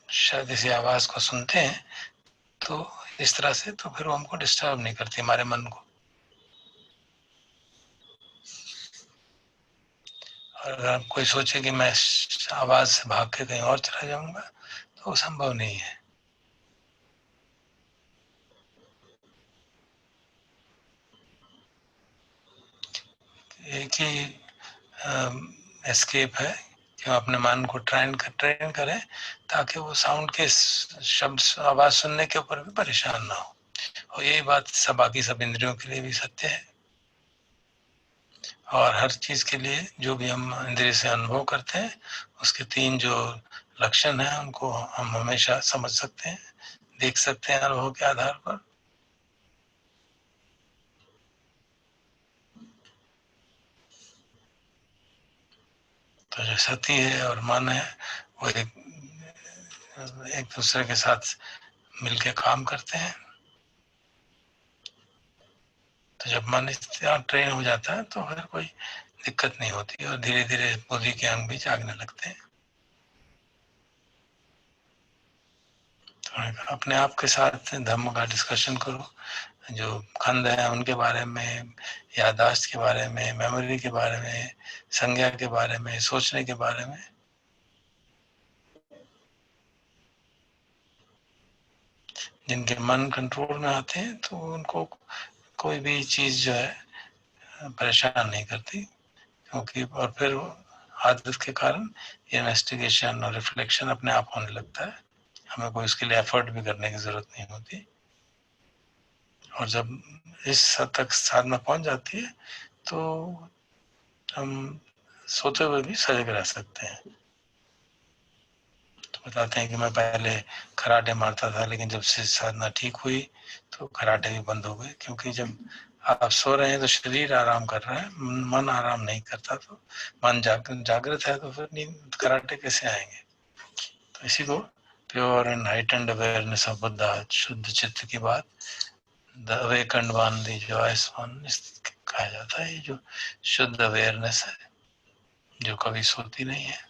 शायद किसी आवाज को सुनते हैं तो इस तरह से, तो फिर वो हमको डिस्टर्ब नहीं करती हमारे मन को। और अगर कोई सोचे कि मैं आवाज से भाग के कहीं और चला जाऊंगा तो वो संभव नहीं है। एक ही एस्केप है कि हम अपने मन को ट्रेन करें ताकि वो साउंड के शब्द आवाज सुनने के ऊपर भी परेशान ना हो। और यही बात सब बाकी सब इंद्रियों के लिए भी सत्य है। और हर चीज के लिए जो भी हम इंद्रिय से अनुभव करते हैं उसके तीन जो लक्षण हैं उनको हम हमेशा समझ सकते हैं, देख सकते हैं अनुभव के आधार पर। तो जो सती है और मन है वो एक दूसरे के साथ मिलके काम करते हैं। तो जब मन इस तरह ट्रेन हो जाता है तो फिर कोई दिक्कत नहीं होती, और धीरे धीरे बुद्धि के अंग भी जागने लगते हैं। तो अपने आप के साथ धर्म का डिस्कशन करो, जो खंड है उनके बारे में, याददाश्त के बारे में, मेमोरी के बारे में, संज्ञा के बारे में, सोचने के बारे में। जिनके मन कंट्रोल में आते हैं तो उनको कोई भी चीज जो है परेशान नहीं करती, क्योंकि और फिर आदत के कारण इन्वेस्टिगेशन और रिफ्लेक्शन अपने आप होने लगता है, हमें कोई इसके लिए एफर्ट भी करने की जरूरत नहीं होती। और जब इस हद तक साधना पहुंच जाती है तो हम सोते हुए भी सजग रह सकते हैं। तो बताते हैं कि मैं पहले कराटे मारता था, लेकिन जब से साधना ठीक हुई तो कराटे भी बंद हो गए, क्योंकि जब आप सो रहे हैं तो शरीर आराम कर रहा है, मन आराम नहीं करता। तो मन जागृत है तो फिर नींद कराटे कैसे आएंगे। तो इसी को pure and heightened awareness of Buddha, शुद्ध चित्त की बात, the awakened one, the joyous one कहा जाता है। ये जो शुद्ध अवेयरनेस है जो कभी सोती नहीं है।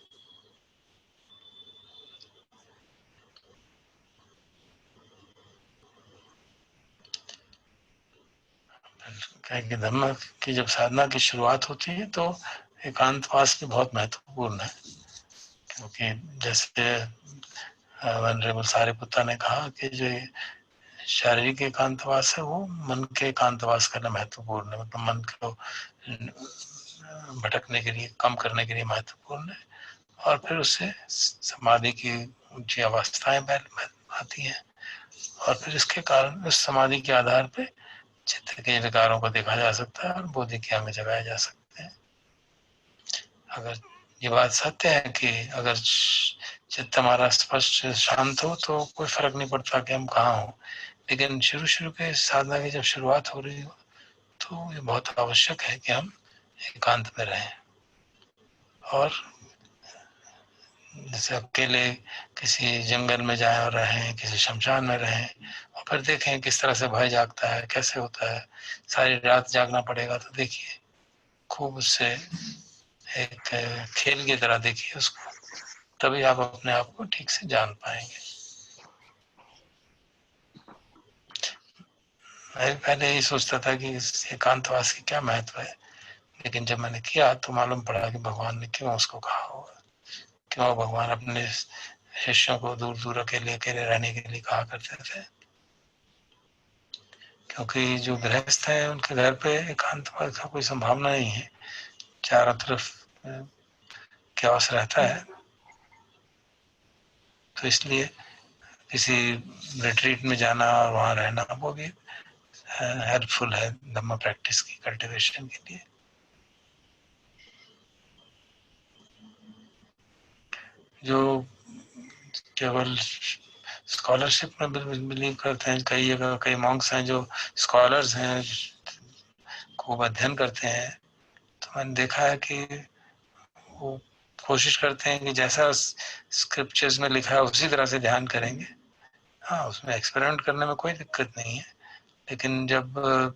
कि धम्म की जब साधना की शुरुआत होती है तो एकांतवास भी बहुत महत्वपूर्ण है, क्योंकि जैसे वनरेबल सारिपुत्ता ने कहा कि जो शारीरिक एकांतवास है वो मन के एकांतवास करना महत्वपूर्ण है, मतलब मन को भटकने के लिए, कम करने के लिए महत्वपूर्ण है। और फिर उससे समाधि की ऊंची अवस्थाएं आती हैं, और फिर इसके कारण उस समाधि के आधार पे चित्त के विकारों को देखा जा सकता है और बोधि के अंग जगाए जा सकते हैं। अगर ये बात सत्य है कि अगर चित्त हमारा स्पष्ट शांत हो तो कोई फर्क नहीं पड़ता कि हम कहाँ हो, लेकिन शुरू के साधना की जब शुरुआत हो रही हो तो ये बहुत आवश्यक है कि हम एकांत में रहें। और जैसे अकेले किसी जंगल में जाएं और रहें, किसी शमशान में रहें, और फिर देखें किस तरह से भय जागता है, कैसे होता है, सारी रात जागना पड़ेगा। तो देखिए खूब उससे एक खेल की तरह देखिए उसको, तभी आप अपने आप को ठीक से जान पाएंगे। मैं पहले यही सोचता था कि इस एकांतवास की क्या महत्व है, लेकिन जब मैंने किया तो मालूम पड़ा कि भगवान ने क्यों उसको कहा होगा, क्यों भगवान अपने शिष्यों को दूर दूर अकेले अकेले रहने के लिए कहा करते थे। क्योंकि जो गृहस्थ है उनके घर पे एकांतवास का कोई संभावना नहीं है, चारों तरफ क्यास रहता है। तो इसलिए किसी रिट्रीट में जाना और वहाँ रहना वो भी हेल्पफुल है धम्म प्रैक्टिस की कल्टीवेशन के लिए। जो केवल स्कॉलरशिप में बिलीव करते हैं, कई जगह कई मॉन्क्स हैं जो स्कॉलर्स हैं, खूब अध्ययन करते हैं, तो मैंने देखा है कि वो कोशिश करते हैं कि जैसा स्क्रिप्चर्स में लिखा है उसी तरह से ध्यान करेंगे। हाँ, उसमें एक्सपेरिमेंट करने में कोई दिक्कत नहीं है, लेकिन जब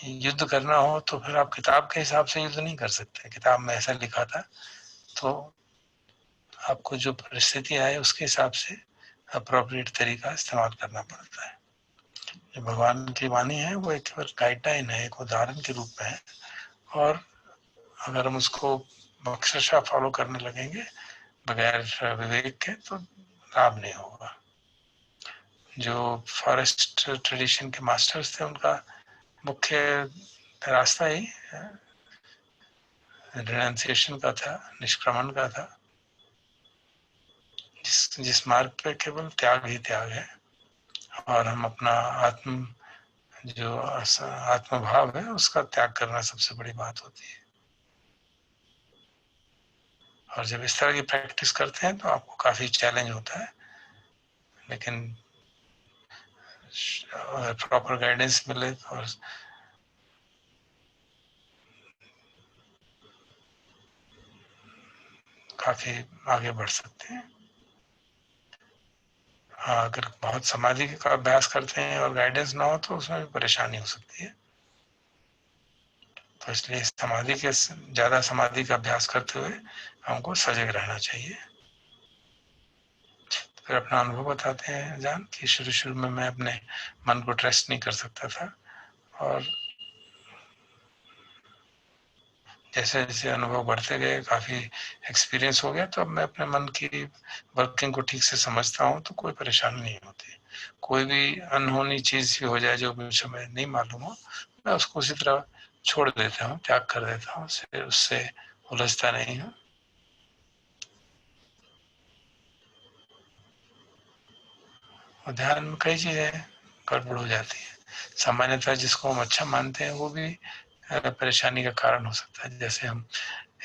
युद्ध करना हो तो फिर आप किताब के हिसाब से युद्ध नहीं कर सकते। किताब में ऐसा लिखा था तो आपको जो परिस्थिति आए उसके हिसाब से अप्रोप्रिएट तरीका इस्तेमाल करना पड़ता है। जो भगवान की वाणी है वो एक केवल गाइडलाइन है, एक उदाहरण के रूप में है, और अगर हम उसको अक्षरशः फॉलो करने लगेंगे बगैर विवेक के तो लाभ नहीं होगा। जो फॉरेस्ट ट्रेडिशन के मास्टर्स थे उनका मुख्य रास्ता ही रिनाउंसिएशन का था, निष्क्रमण का था, जिस मार्ग पे केवल त्याग ही त्याग है, और हम अपना आत्मभाव है उसका त्याग करना सबसे बड़ी बात होती है। और जब इस तरह की प्रैक्टिस करते हैं तो आपको काफी चैलेंज होता है, लेकिन प्रॉपर गाइडेंस मिले और काफी आगे बढ़ सकते हैं। हाँ, अगर बहुत समाधि का अभ्यास करते हैं और गाइडेंस ना हो तो उसमें भी परेशानी हो सकती है। तो इसलिए ज्यादा समाधि का अभ्यास करते हुए हमको सजग रहना चाहिए। तो फिर अपना अनुभव बताते हैं जान कि शुरू शुरू में मैं अपने मन को ट्रस्ट नहीं कर सकता था, और जैसे जैसे अनुभव बढ़ते गए, काफी एक्सपीरियंस हो गया, तो अब मैं अपने मन की वर्किंग को ठीक से समझता हूँ, तो कोई परेशानी नहीं होती। कोई भी अनहोनी चीज भी हो जाए जो मुझे नहीं मालूम हो, मैं उसको उसी तरह छोड़ देता हूँ, त्याग कर देता हूँ, उससे उलझता नहीं हूँ। और ध्यान में कई चीजें गड़बड़ हो जाती है। सामान्यतः जिसको हम अच्छा मानते हैं वो भी परेशानी का कारण हो सकता है। जैसे हम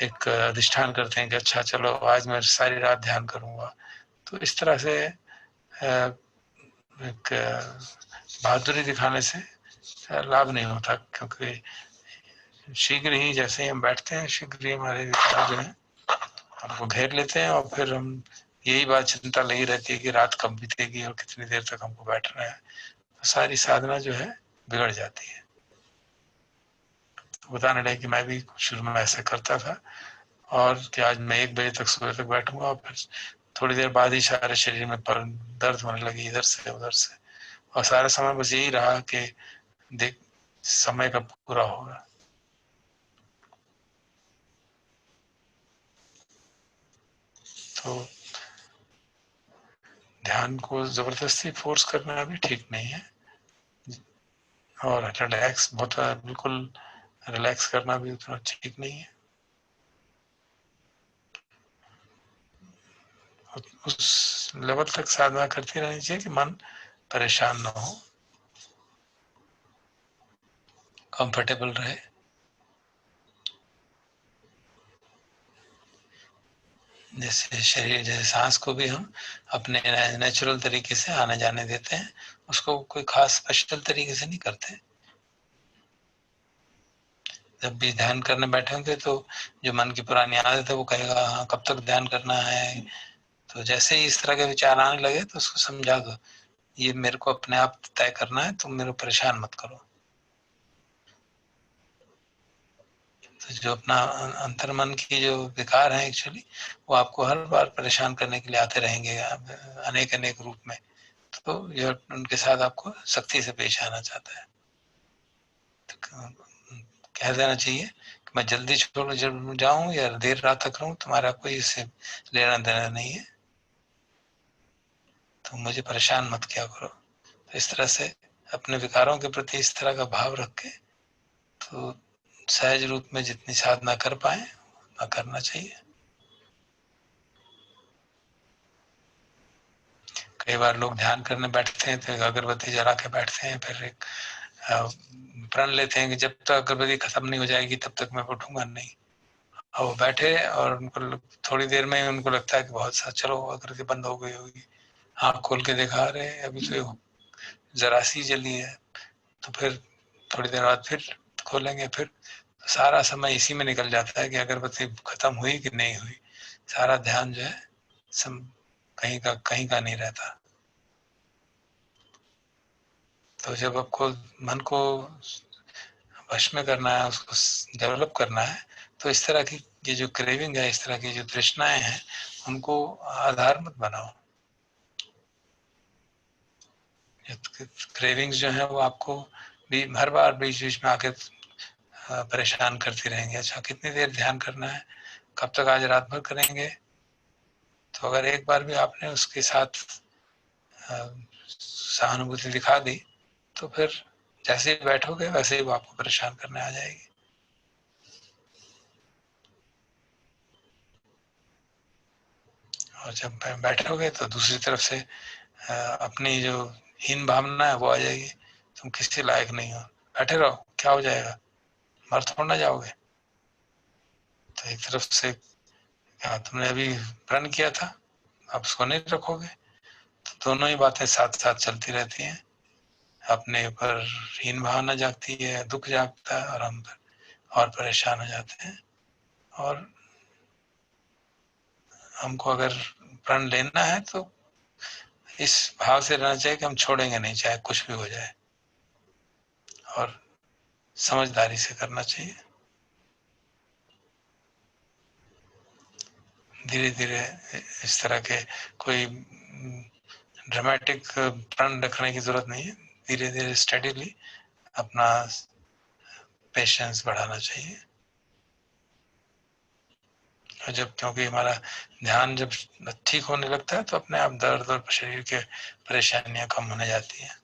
एक अधिष्ठान करते हैं कि अच्छा चलो आज मैं सारी रात ध्यान करूंगा, तो इस तरह से एक बहादुरी दिखाने से लाभ नहीं होता, क्योंकि शीघ्र ही जैसे ही हम बैठते हैं शीघ्र ही हमारे विचार जो है हमको घेर लेते हैं, और फिर हम यही बात चिंता लगी रहती है कि रात कब बीतेगी और कितनी देर तक हमको बैठना है, तो सारी साधना जो है बिगड़ जाती है। तो बताने लगे कि मैं भी शुरू में ऐसा करता था, और कि आज मैं 1 बजे तक सुबह तक बैठूंगा, और फिर थोड़ी देर बाद ही सारे शरीर में दर्द होने लगी इधर से उधर से, और सारा समय बस यही रहा कि देख समय कब पूरा होगा। तो ध्यान को जबरदस्ती फोर्स करना भी ठीक नहीं है, और रिलैक्स बिल्कुल रिलैक्स करना भी उतना ठीक नहीं है। उस लेवल तक साधना करती रहनी चाहिए कि मन परेशान ना हो, कंफर्टेबल रहे। जैसे शरीर, जैसे सांस को भी हम अपने नेचुरल तरीके से आने जाने देते हैं, उसको कोई खास स्पेशल तरीके से नहीं करते। जब भी ध्यान करने बैठेंगे तो जो मन की पुरानी आदत है वो कहेगा हाँ कब तक ध्यान करना है, तो जैसे ही इस तरह के विचार आने लगे तो उसको समझा दो ये मेरे को अपने आप तय करना है, तुम मेरे को परेशान मत करो। तो जो अपना अंतर्मन की जो विकार हैं एक्चुअली, वो आपको हर बार परेशान करने के लिए आते रहेंगे अनेक अनेक रूप में। तो यह उनके साथ आपको सख्ती से पेश आना चाहता है। तो कह देना चाहिए कि मैं जल्दी छोड़ जाऊं या देर रात तक रहूं, तुम्हारा कोई इससे लेना देना नहीं है, तो मुझे परेशान मत किया करो। तो इस तरह से अपने विकारों के प्रति इस तरह का भाव रख के तो सहज रूप में जितनी साधना कर पाए उतना करना चाहिए। कई बार लोग ध्यान करने बैठते हैं तो एक अगरबत्ती जला के बैठते हैं, फिर एक प्रण लेते हैं कि जब तक अगरबत्ती खत्म नहीं हो जाएगी तब तक मैं उठूंगा नहीं। और वो बैठे और उनको थोड़ी देर में उनको लगता है कि बहुत सा चलो अगरबत्ती बंद हो गई होगी, आँख खोल के देखा रहे अभी तो जरा सी जली है, तो फिर थोड़ी देर बाद फिर खोलेंगे, फिर सारा समय इसी में निकल जाता है कि अगरबत्ती खत्म हुई कि नहीं हुई। सारा ध्यान जो है कहीं का नहीं रहता। तो जब आपको मन को वश में करना है, उसको डेवलप करना है, तो इस तरह की ये जो क्रेविंग है, इस तरह की जो तृष्णाएं हैं, उनको आधार मत बनाओ। क्रेविंग्स जो है वो आपको भी हर बार बीच बीच में आके परेशान करती रहेंगे। अच्छा कितनी देर ध्यान करना है, कब तक आज रात भर करेंगे? तो अगर एक बार भी आपने उसके साथ सहानुभूति दिखा दी तो फिर जैसे ही बैठोगे वैसे ही वो आपको परेशान करने आ जाएगी। और जब बैठोगे तो दूसरी तरफ से अपनी जो हीन भावना है वो आ जाएगी, तुम किसी लायक नहीं हो, बैठे रहो, क्या हो जाएगा, मर थोड़ा ना जाओगे। तो एक तरफ से तुमने अभी प्रण किया था, अब उसको नहीं रखोगे, तो दोनों ही बातें साथ साथ चलती रहती हैं। अपने ऊपर हीन भावना जागती है, दुख जागता है और हम और परेशान हो जाते हैं। और हमको अगर प्रण लेना है तो इस भाव से रहना चाहिए कि हम छोड़ेंगे नहीं, चाहे कुछ भी हो जाए, और समझदारी से करना चाहिए। धीरे धीरे इस तरह के कोई ड्रामेटिक प्रण रखने की जरूरत नहीं है, धीरे धीरे स्टडीली अपना पेशेंस बढ़ाना चाहिए। और जब क्योंकि हमारा ध्यान जब ठीक होने लगता है तो अपने आप दर्द और शरीर के परेशानियां कम होने जाती हैं।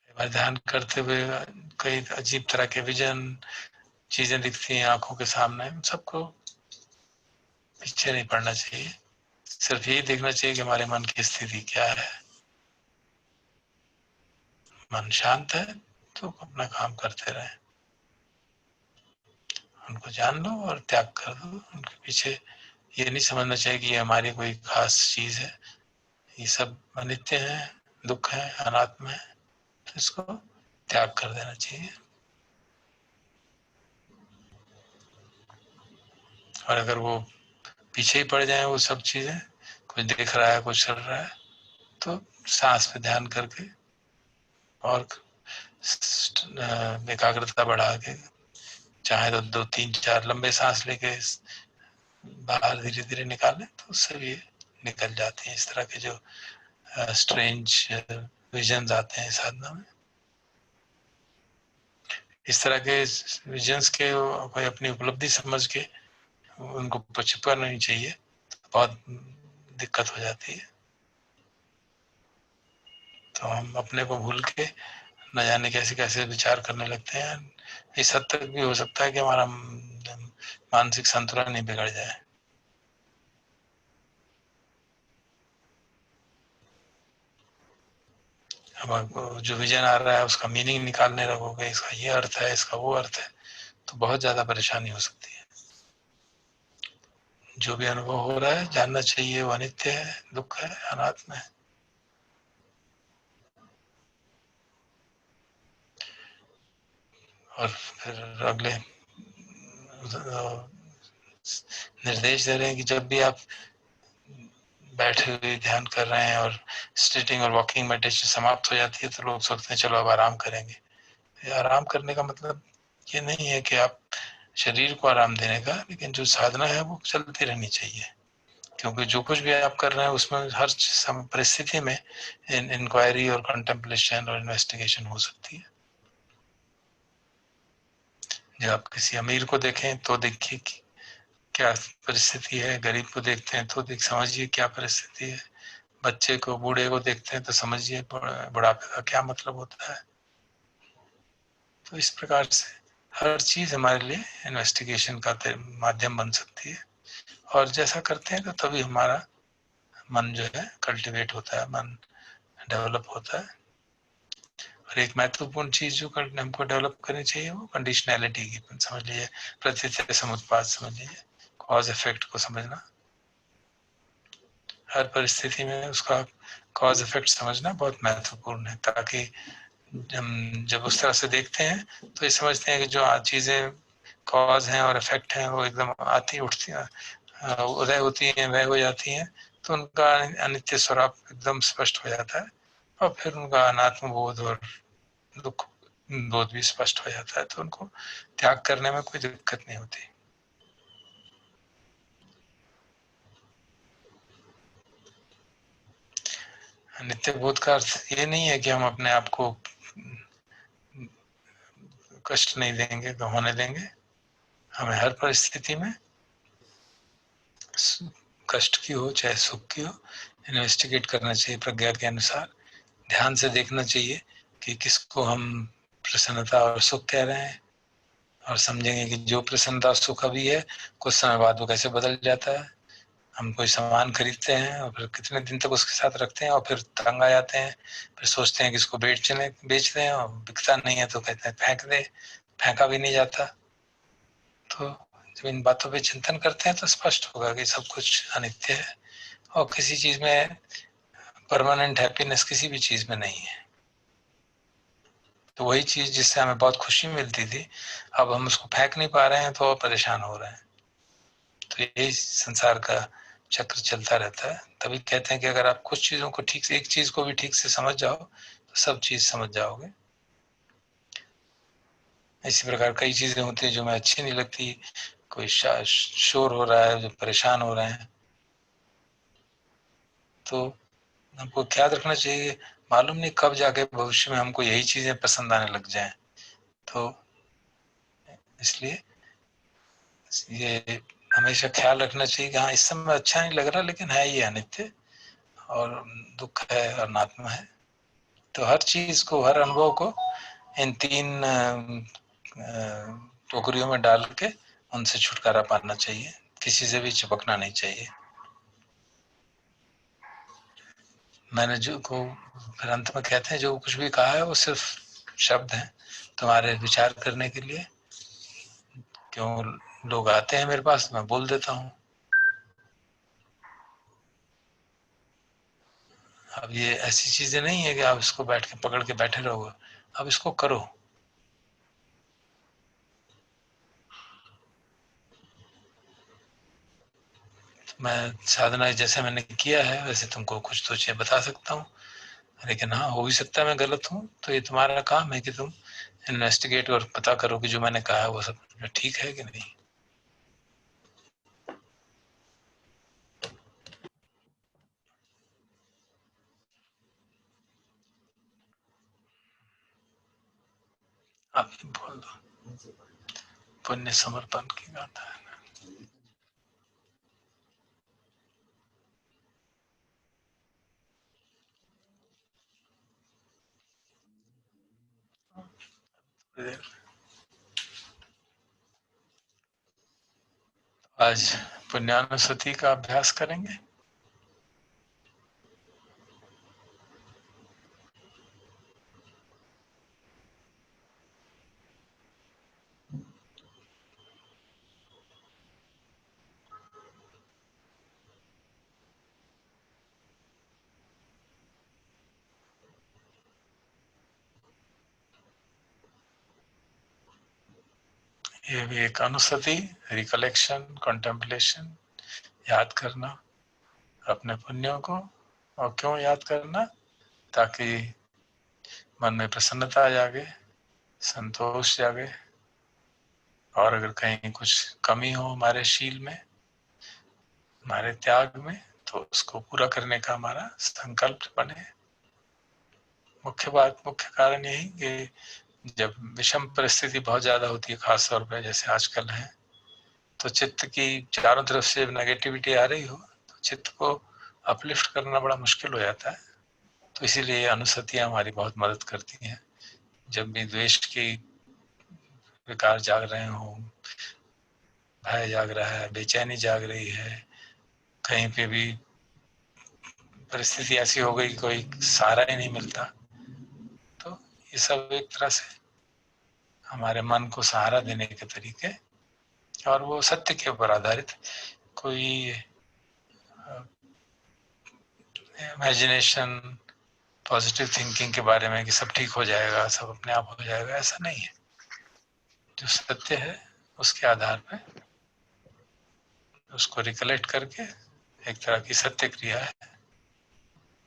कई बार ध्यान करते हुए कई अजीब तरह के विजन चीजें दिखती हैं आंखों के सामने, सबको पीछे नहीं पड़ना चाहिए, सिर्फ यही देखना चाहिए कि हमारे मन की स्थिति क्या है। मन शांत है तो अपना काम करते रहें, उनको जान लो और त्याग कर दो। उनके पीछे ये नहीं समझना चाहिए कि ये हमारी कोई खास चीज है, ये सब अनित्य है, दुख है, अनात्मा है, तो इसको त्याग कर देना चाहिए। और अगर वो पीछे ही पड़ जाए वो सब चीजें, कुछ दिख रहा है कुछ चल रहा है, तो सांस पे ध्यान करके और एकाग्रता बढ़ा के, चाहे तो 2 3 4 लंबे सांस लेके बाहर धीरे धीरे निकालें तो उससे भी निकल जाते हैं इस तरह के जो स्ट्रेंज विजन्स आते हैं साधना में। इस तरह के विजन्स के कोई अपनी उपलब्धि समझ के उनको छिपा नहीं चाहिए, बहुत दिक्कत हो जाती है। तो हम अपने को भूल के न जाने कैसे कैसे विचार करने लगते हैं। इस हद तक भी हो सकता है कि हमारा मानसिक संतुलन ही बिगड़ जाए। अब जो विजन आ रहा है उसका मीनिंग निकालने लगोगे, इसका ये अर्थ है, इसका वो अर्थ है, तो बहुत ज्यादा परेशानी हो सकती है। जो भी अनुभव हो रहा है जानना चाहिए वो अनित्य है, दुख है, अनात्म है। और फिर अगले निर्देश दे रहे हैं कि जब भी आप बैठे हुए ध्यान कर रहे हैं और स्ट्रेचिंग और वॉकिंग मेडिटेशन समाप्त हो जाती है तो लोग सोचते हैं चलो अब आराम करेंगे। आराम करने का मतलब ये नहीं है कि आप शरीर को आराम देने का, लेकिन जो साधना है वो चलती रहनी चाहिए, क्योंकि जो कुछ भी आप कर रहे हैं उसमें हर परिस्थिति में इंक्वायरी और कंटेम्पलेशन और इन्वेस्टिगेशन हो सकती है। जब आप किसी अमीर को देखें तो देखिए कि क्या परिस्थिति है, गरीब को देखते हैं तो समझिए क्या परिस्थिति है, बच्चे को, बूढ़े को देखते हैं तो समझिए बुढ़ापे का क्या मतलब होता है। तो इस प्रकार से हर चीज हमारे लिए इन्वेस्टिगेशन का माध्यम बन सकती है, और जैसा करते हैं तो तभी हमारा मन जो है कल्टीवेट होता है, मन डेवलप होता है। और एक महत्वपूर्ण चीज जो हमको डेवलप करनी चाहिए वो कंडीशनैलिटी की, समझ लीजिए प्रत्यय समुत्पाद, समझ लीजिए कॉज इफेक्ट को समझना, हर परिस्थिति में उसका कॉज इफेक्ट समझना बहुत महत्वपूर्ण है, ताकि हम जब उस तरह से देखते हैं तो ये समझते हैं कि जो चीजें कॉज हैं और इफेक्ट हैं वो एकदम आती उठती उदय होती हैं, वह हो जाती हैं, तो उनका अनित्य स्वरूप एकदम स्पष्ट हो जाता है, और फिर उनका अनात्म बोध और दुख बोध भी स्पष्ट हो जाता है, तो उनको त्याग करने में कोई दिक्कत नहीं होती। नित्य बोध का अर्थ ये नहीं है कि हम अपने आप को कष्ट नहीं देंगे, होने देंगे। हमें हर परिस्थिति में कष्ट की हो चाहे सुख की हो इन्वेस्टिगेट करना चाहिए प्रज्ञा के अनुसार, ध्यान से देखना चाहिए कि किसको हम प्रसन्नता और सुख कह रहे हैं, और समझेंगे कि जो प्रसन्नता सुख अभी है कुछ समय बाद वो कैसे बदल जाता है। हम कोई सामान खरीदते हैं और फिर कितने दिन तक उसके साथ रखते हैं और फिर तंग आ जाते हैं, फिर सोचते हैं कि इसको बेच दें, और बिकता नहीं है तो कहते हैं फेंक दे, फेंका भी नहीं जाता। तो जब इन बातों पे चिंतन करते हैं तो स्पष्ट होगा कि सब कुछ अनित्य है, और किसी चीज में परमानेंट हैप्पीनेस किसी भी चीज में नहीं है। तो वही चीज जिससे हमें बहुत खुशी मिलती थी, अब हम उसको फेंक नहीं पा रहे हैं तो परेशान हो रहे हैं। तो यही संसार का चक्र चलता रहता है। तभी कहते हैं कि अगर आप कुछ चीजों को ठीक से, एक चीज को भी ठीक से समझ जाओ तो सब चीज समझ जाओगे। इसी प्रकार कई चीजें होती है जो हमें अच्छी नहीं लगती, कोई शोर हो रहा है जो परेशान हो रहे हैं, तो हमको ख्याल रखना चाहिए, मालूम नहीं कब जाके भविष्य में हमको यही चीजें पसंद आने लग जाएं। तो इसलिए ये हमेशा ख्याल रखना चाहिए कि हाँ इस समय अच्छा नहीं लग रहा, लेकिन है ये अनित्य और दुख है और अनात्मा है। तो हर चीज को, हर अनुभव को इन तीन टोकरियों में डाल के उनसे छुटकारा पाना चाहिए, किसी से भी चिपकना नहीं चाहिए। मैंने जो को फिर अंत में कहते हैं जो कुछ भी कहा है वो सिर्फ शब्द हैं तुम्हारे विचार करने के लिए। क्यों लोग आते हैं मेरे पास, मैं बोल देता हूँ। अब ये ऐसी चीजें नहीं है कि आप इसको बैठ के पकड़ के बैठे रहोगे, अब इसको करो। मैं साधना जैसे मैंने किया है वैसे तुमको कुछ तो चीजें बता सकता हूँ, लेकिन हाँ हो भी सकता है मैं गलत हूँ, तो ये तुम्हारा काम है कि तुम इन्वेस्टिगेट और पता करो कि जो मैंने कहा है वो सब ठीक है कि नहीं। आप बोल दो, पुण्य समर्पण की गाथा है। आज पुण्यानुस्मृति का अभ्यास करेंगे। ये भी एक अनुस्मृति, रिकलेक्शन, कंटेम्पलेशन, याद करना अपने पुण्यों को। और क्यों याद करना? ताकि मन में प्रसन्नता जागे, संतोष जागे, और अगर कहीं कुछ कमी हो हमारे शील में, हमारे त्याग में, तो उसको पूरा करने का हमारा संकल्प बने। मुख्य कारण यही कि जब विषम परिस्थिति बहुत ज्यादा होती है, खास तौर पर जैसे आजकल है, तो चित्त की चारों तरफ से नेगेटिविटी आ रही हो तो चित्त को अपलिफ्ट करना बड़ा मुश्किल हो जाता है। तो इसीलिए अनुसतियां हमारी बहुत मदद करती हैं। जब भी द्वेष की विकार जाग रहे हो, भय जाग रहा है, बेचैनी जाग रही है, कहीं पे भी परिस्थिति ऐसी हो गई कोई सहारा ही नहीं मिलता, तो ये सब एक तरह से हमारे मन को सहारा देने के तरीके, और वो सत्य के ऊपर आधारित, कोई इमेजिनेशन, पॉजिटिव थिंकिंग के बारे में कि सब ठीक हो जाएगा, सब अपने आप हो जाएगा, ऐसा नहीं है। जो सत्य है उसके आधार पर उसको रिकलेक्ट करके एक तरह की सत्य क्रिया है,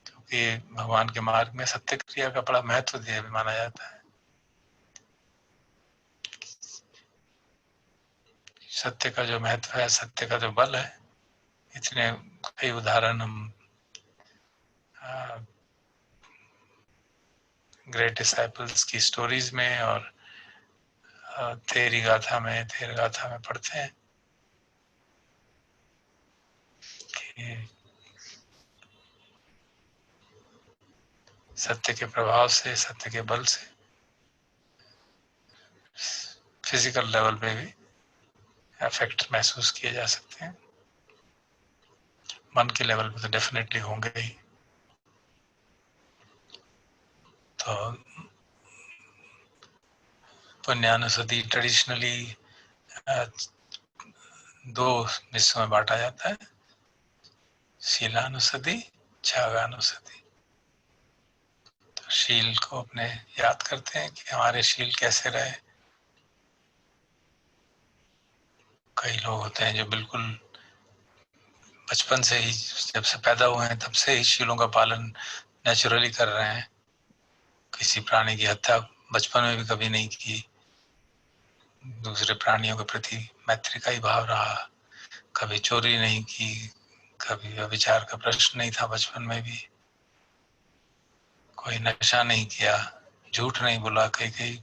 क्योंकि भगवान के मार्ग में सत्य क्रिया का बड़ा महत्व दिया माना जाता है। सत्य का जो महत्व है, सत्य का जो बल है, इतने कई उदाहरण हम ग्रेट डिसाइपल्स की स्टोरीज में और तेरी गाथा में पढ़ते हैं कि सत्य के प्रभाव से, सत्य के बल से फिजिकल लेवल पे भी इफेक्ट महसूस किए जा सकते हैं। मन के लेवल पे तो डेफिनेटली होंगे ही। तो पुण्यानुसति ट्रेडिशनली दो हिस्सों में बांटा जाता है, शीलानुसति, त्यागानुसति। तो शील को अपने याद करते हैं कि हमारे शील कैसे रहे। कई लोग होते हैं जो बिल्कुल बचपन से ही, जब से पैदा हुए हैं तब से ही शीलों का पालन नेचुरली कर रहे हैं। किसी प्राणी की हत्या बचपन में भी कभी नहीं की, दूसरे प्राणियों के प्रति मैत्री का ही भाव रहा, कभी चोरी नहीं की, कभी व्यभिचार का प्रश्न नहीं था बचपन में भी, कोई नशा नहीं किया, झूठ नहीं बोला। कई कई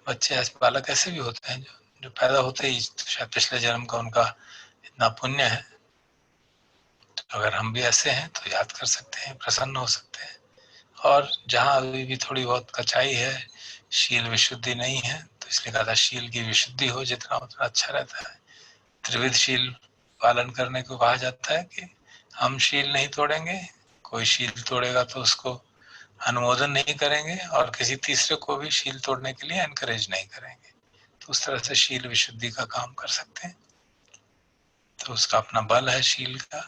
बच्चे ऐसे बालक ऐसे भी होते हैं जो पैदा होते ही तो शायद पिछले जन्म का उनका इतना पुण्य है, तो अगर हम भी ऐसे हैं तो याद कर सकते हैं, प्रसन्न हो सकते हैं। और जहाँ अभी भी थोड़ी बहुत कचाई है, शील विशुद्धि नहीं है, तो इसलिए कहा था शील की विशुद्धि हो जितना उतना अच्छा रहता है। त्रिविध शील पालन करने को कहा जाता है कि हम शील नहीं तोड़ेंगे, कोई शील तोड़ेगा तो उसको अनुमोदन नहीं करेंगे, और किसी तीसरे को भी शील तोड़ने के लिए एनकरेज नहीं करेंगे। तो उस तरह से शील विशुद्धि का काम कर सकते हैं। तो उसका अपना बल है, शील का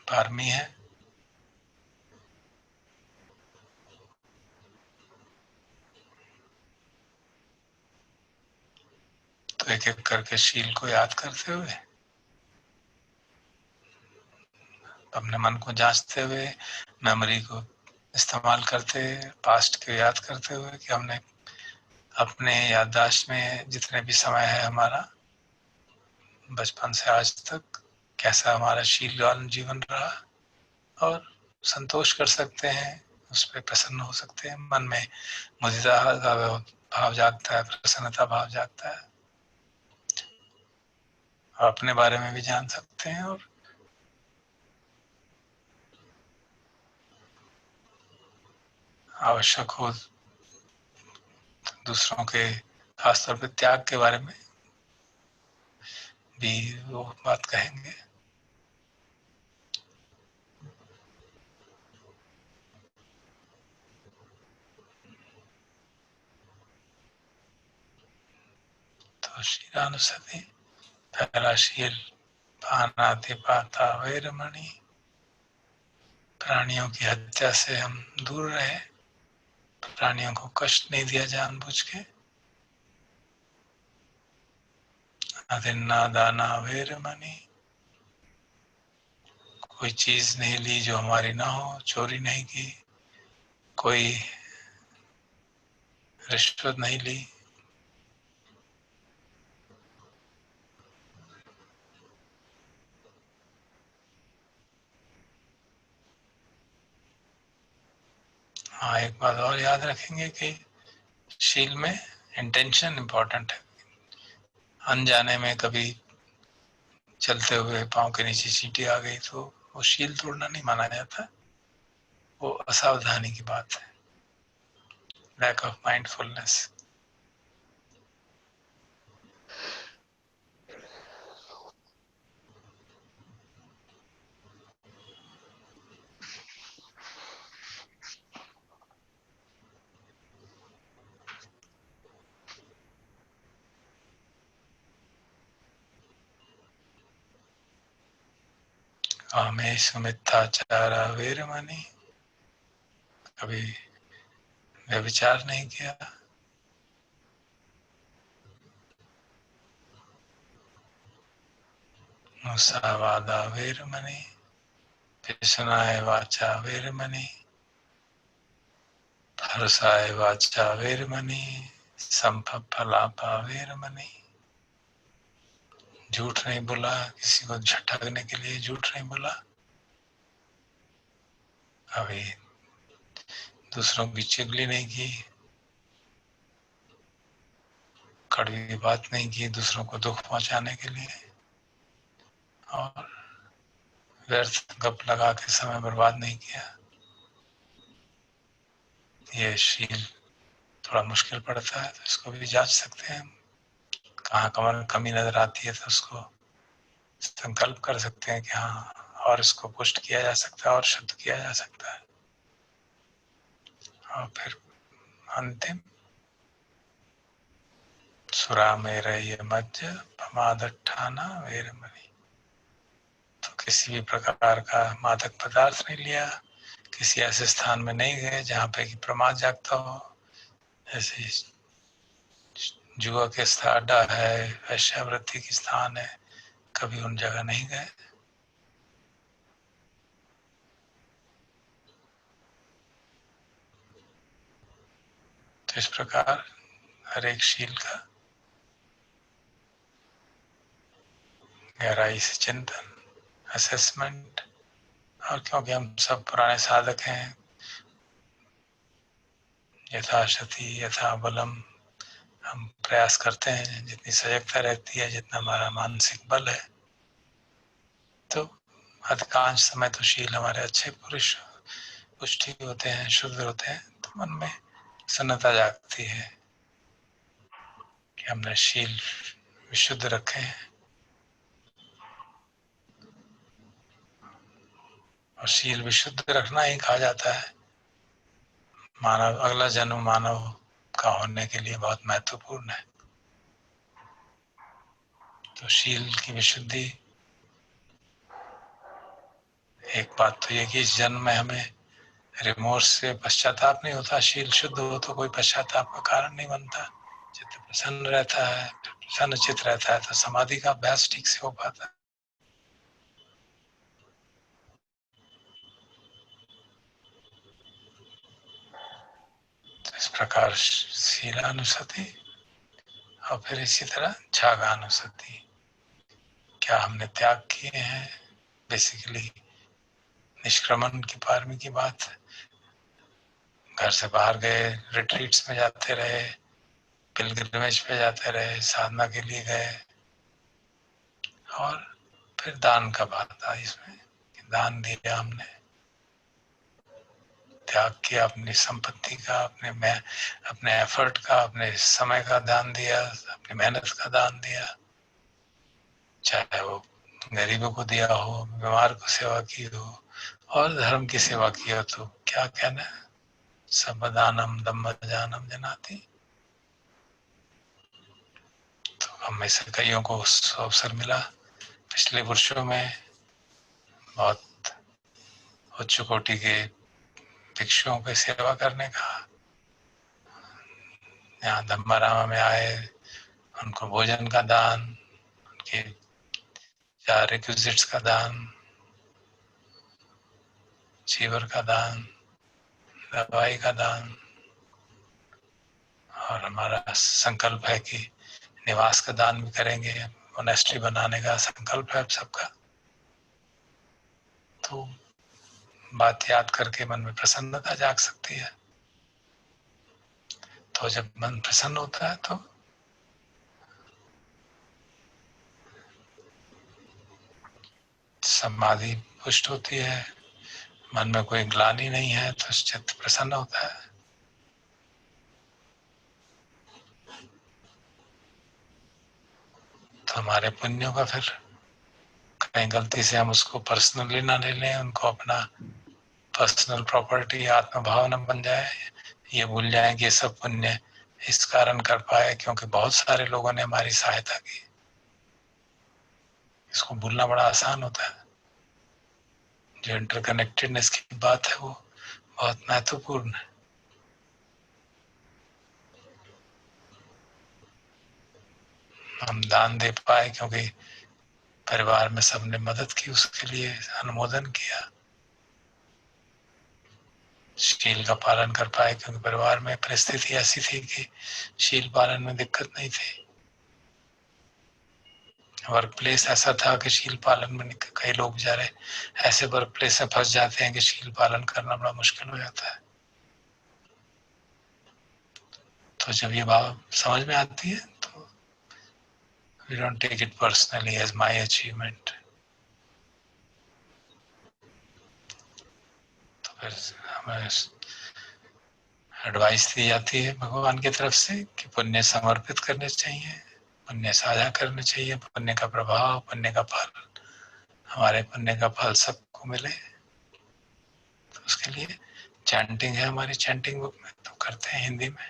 पारमी है। तो एक एक करके शील को याद करते हुए, अपने मन को जांचते हुए, मेमोरी को इस्तेमाल करते, पास्ट को याद करते हुए कि हमने अपने याददाश्त में जितने भी समय है हमारा बचपन से आज तक, कैसा हमारा शीलवान जीवन रहा, और संतोष कर सकते हैं, उस पर प्रसन्न हो सकते हैं। मन में मुदिता का भाव जागता है, प्रसन्नता भाव जागता है, और अपने बारे में भी जान सकते हैं। और आवश्यक हो दूसरों के, खासतौर पे त्याग के बारे में भी वो बात कहेंगे। तो शीलानुसति, पहला शील पानातिपाता वैरमणि, प्राणियों की हत्या से हम दूर रहे, प्राणियों को कष्ट नहीं दिया जानबूझ के। अदिन्ना दाना वैरमणि, कोई चीज नहीं ली जो हमारी ना हो, चोरी नहीं की, कोई रिश्वत नहीं ली, हाँ, एक बात और याद रखेंगे कि शील में इंटेंशन इम्पोर्टेंट है। अनजाने में कभी चलते हुए पाँव के नीचे चींटी आ गई तो वो शील तोड़ना नहीं माना जाता, वो असावधानी की बात है, लैक ऑफ माइंडफुलनेस। कामेषु मिथ्याचारा वेरमणि, कभी व्यभिचार नहीं किया, मुसावादा वेरमणि, पिशुनाय वाचा वेरमणि, भरसाय वाचा वेरमणि, संपप्पलापा वेरमणि। झूठ नहीं बोला, किसी को झटकने के लिए झूठ नहीं बोला, कभी दूसरों की चुगली नहीं की, कड़वी बात नहीं की दूसरों को दुख पहुंचाने के लिए, और व्यर्थ गप लगा के समय बर्बाद नहीं किया। ये शील थोड़ा मुश्किल पड़ता है, तो इसको भी जांच सकते हैं। कहाँ कमर कमी नजर आती है तो उसको संकल्प कर सकते हैं कि हाँ, और इसको पुष्ट किया जा सकता है और शुद्ध किया जा सकता है। और फिर अंतिम, सुरा मेरय मज्ज प्रमादठाना वेरमणि। तो किसी भी प्रकार का मादक पदार्थ नहीं लिया, किसी ऐसे स्थान में नहीं गए जहाँ पे कि प्रमाद जागता हो, जैसे जुआ के अड्डा है, वैश्यावृत्ति की स्थान है, कभी उन जगह नहीं गए। तो इस प्रकार हर एक शील का गहराई से चिंतन, असेसमेंट, और क्योंकि हम सब पुराने साधक हैं, यथाशक्ति यथा बलम हम प्रयास करते हैं, जितनी सजगता रहती है, जितना हमारा मानसिक बल है, तो अधिकांश समय तो शील हमारे अच्छे पुरुष पुष्टि होते हैं, शुद्ध होते हैं, तो मन में प्रसन्नता जागती है कि हमने शील विशुद्ध रखे हैं। और शील विशुद्ध रखना ही कहा जाता है मानव अगला जन्म मानव का होने के लिए बहुत महत्वपूर्ण है। तो शील की विशुद्धि, एक बात तो ये कि इस जन्म में हमें रिमोर्स से पश्चाताप नहीं होता, शील शुद्ध हो तो कोई पश्चाताप का कारण नहीं बनता, चित्त प्रसन्न रहता है, प्रसन्न चित्त रहता है, तो समाधि का अभ्यास ठीक से हो पाता है। तो इस प्रकार शीलानुसति, और फिर इसी तरह त्यागानुसति, क्या हमने त्याग किए हैं। बेसिकली निष्क्रमण की पारमी की बात है, घर से बाहर गए, रिट्रीट्स में जाते रहे, पिलग्रिमेज पे जाते रहे, साधना के लिए गए, और फिर दान का बात आई इसमें, दान दिया हमने, त्याग किया अपनी संपत्ति का, अपने एफर्ट का, अपने समय का दान दिया, अपनी मेहनत का दान दिया, चाहे वो गरीबों को दिया हो, बीमार को सेवा की हो, और धर्म की सेवा की हो, तो क्या कहना है, सबदानम दम्मजानम जनाति। तो हम में से कईयों को अवसर मिला पिछले वर्षों में बहुत उच्च कोटि के भिक्षुओं की सेवा करने का। यहाँ धम्मारामा में आए, उनको भोजन का दान, उनके रिक्विजिट्स का दान, चीवर का दान, दवाई का दान, और हमारा संकल्प है कि निवास का दान भी करेंगे, मोनेस्ट्री बनाने का संकल्प है सबका। तो बात याद करके मन में प्रसन्नता जाग सकती है। तो जब मन प्रसन्न होता है तो समाधि पुष्ट होती है, मन में कोई ग्लानि नहीं है तो चित्त प्रसन्न होता है। तो हमारे पुण्यों का फिर कहीं गलती से हम उसको पर्सनली ना ले लें, उनको अपना पर्सनल प्रॉपर्टी आत्मभाव न बन जाए, ये भूल जाए कि ये सब पुण्य इस कारण कर पाए क्योंकि बहुत सारे लोगों ने हमारी सहायता की। इसको भूलना बड़ा आसान होता है। जो इंटरकनेक्टेडनेस की बात है वो बहुत महत्वपूर्ण है। हम दान दे पाए क्योंकि परिवार में सबने मदद की, उसके लिए अनुमोदन किया। शील का पालन कर पाए क्योंकि परिवार में परिस्थिति ऐसी थी कि शील पालन में दिक्कत नहीं थी। वर्क प्लेस ऐसा था कि शील पालन में कई लोग बेचारे ऐसे वर्क प्लेस में फंस जाते हैं कि शील पालन करना बड़ा मुश्किल हो जाता है। तो जब ये बात समझ में आती है तो we don't take it personally as my achievement। तो फिर हमें एडवाइस दी जाती है भगवान की तरफ से कि पुण्य समर्पित करने चाहिए, पुण्य साझा करने चाहिए, पुण्य का प्रभाव, पुण्य का फल, हमारे पुण्य का फल सबको मिले। तो उसके लिए चैंटिंग है हमारी चैंटिंग बुक में, तो करते हैं हिंदी में।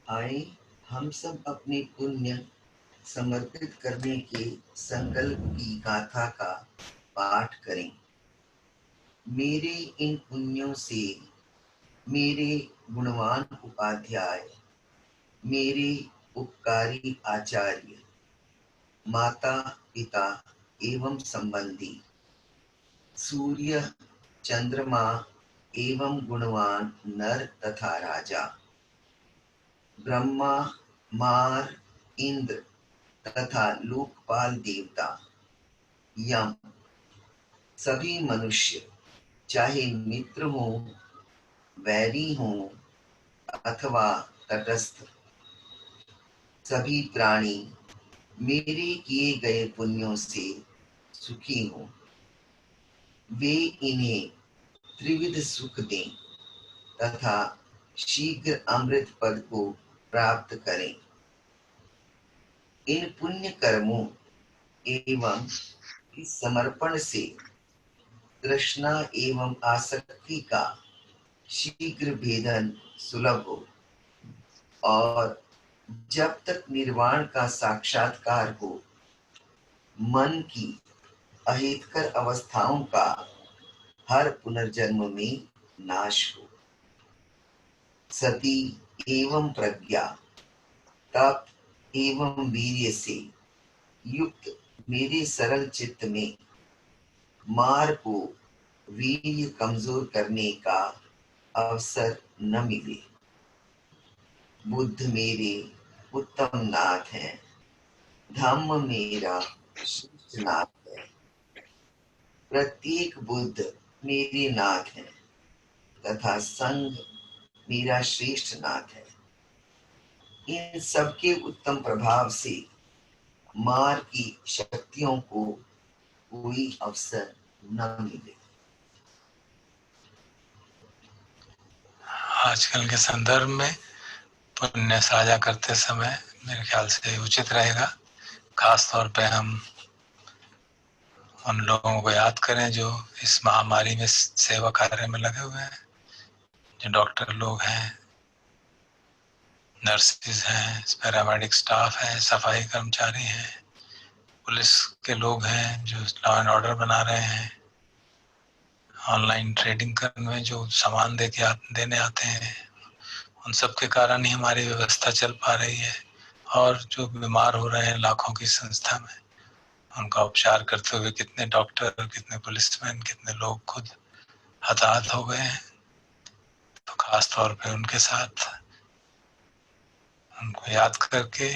आए हम सब अपने पुण्य समर्पित करने के संकल्प की गाथा का पाठ करें। मेरे इन पुण्यों से मेरे गुणवान उपाध्याय, मेरे उपकारी आचार्य, माता पिता एवं संबंधी, सूर्य चंद्रमा एवं गुणवान नर तथा राजा, ब्रह्मा मार इंद्र तथा लोकपाल देवता, यम, सभी मनुष्य चाहे मित्र हो, वैरी हो अथवा तटस्थ, सभी प्राणी मेरे किए गए पुण्यों से सुखी हो। वे इन्हें त्रिविध सुख दें तथा शीघ्र अमृत पद को प्राप्त करें। इन पुण्य कर्मों एवं इस समर्पण से तृष्णा एवं आसक्ति का शीघ्र भेदन सुलभ हो और जब तक निर्वाण का साक्षात्कार हो, मन की अहितकर अवस्थाओं का हर पुनर्जन्म में नाश हो। सती एवं प्रज्ञा, तप एवं वीर्य से युक्त मेरे सरल चित्त में मार को वीर्य कमजोर करने का अवसर न मिले। बुद्ध मेरे उत्तम नाथ है, धम्म मेरा श्रेष्ठ नाथ है, प्रत्येक बुद्ध मेरे नाथ है तथा संघ मेरा श्रेष्ठ नाथ है। इन सबके उत्तम प्रभाव से मार की शक्तियों को कोई अवसर न मिले। आजकल के संदर्भ में पुण्य साझा करते समय मेरे ख्याल से उचित रहेगा खास तौर पे हम उन लोगों को याद करें जो इस महामारी में सेवा कार्य में लगे हुए हैं, जो डॉक्टर लोग हैं, नर्सेज हैं, पैरामेडिक स्टाफ है, सफाई कर्मचारी हैं, पुलिस के लोग हैं जो लॉ एंड ऑर्डर बना रहे हैं, ऑनलाइन ट्रेडिंग करने में जो सामान देने आते हैं, उन सब के कारण ही हमारी व्यवस्था चल पा रही है। और जो बीमार हो रहे हैं लाखों की संस्था में, उनका उपचार करते हुए कितने डॉक्टर, कितने पुलिसमैन, कितने लोग खुद हताहत हो गए हैं। तो खास तौर पे उनके साथ उनको याद करके,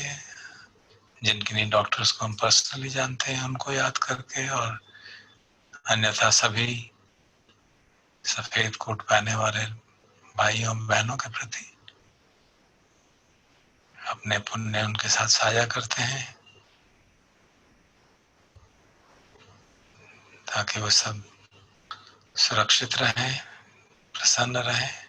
जिनके नहीं डॉक्टर्स को हम पर्सनली जानते हैं उनको याद करके, और अन्यथा सभी सफेद कोट पहने वाले भाइयों बहनों के प्रति अपने पुण्य उनके साथ साझा करते हैं ताकि वो सब सुरक्षित रहें, प्रसन्न रहें।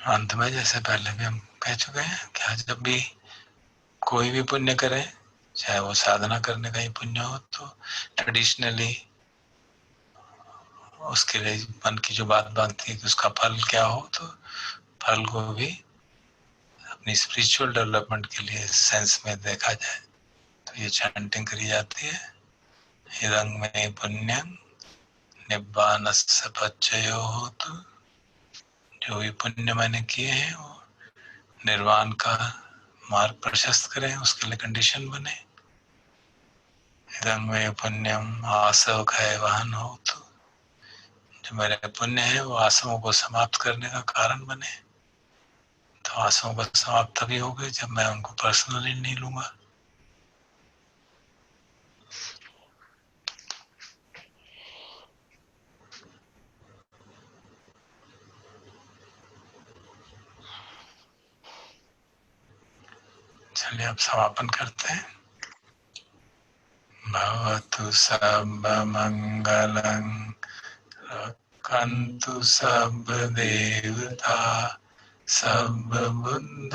अंत में जैसे पहले भी हम कह चुके हैं कि आज जब भी कोई भी पुण्य करे, चाहे वो साधना करने का ही पुण्य हो, तो ट्रेडिशनली उसके लिए मन की जो बात बनती है कि उसका फल क्या हो, तो फल को भी अपनी स्पिरिचुअल डेवलपमेंट के लिए सेंस में देखा जाए तो ये चैंटिंग करी जाती है। इदं मे पुण्यं निब्बानस्य पच्चयो होतु। जो भी पुण्य मैंने किए हैं वो निर्वाण का मार्ग प्रशस्त करें, उसके लिए कंडीशन बने। इदं मे पुण्यम आसव खय वाहन हो, तो जो मेरे पुण्य है वो आसवों को समाप्त करने का कारण बने। तो आसवों को समाप्त तभी होगा जब मैं उनको पर्सनली नहीं लूंगा। चलिए अब समापन करते हैं। भवतु सब मंगलं, रक्षन्तु सब देवता, सब बुद्धानुभावेन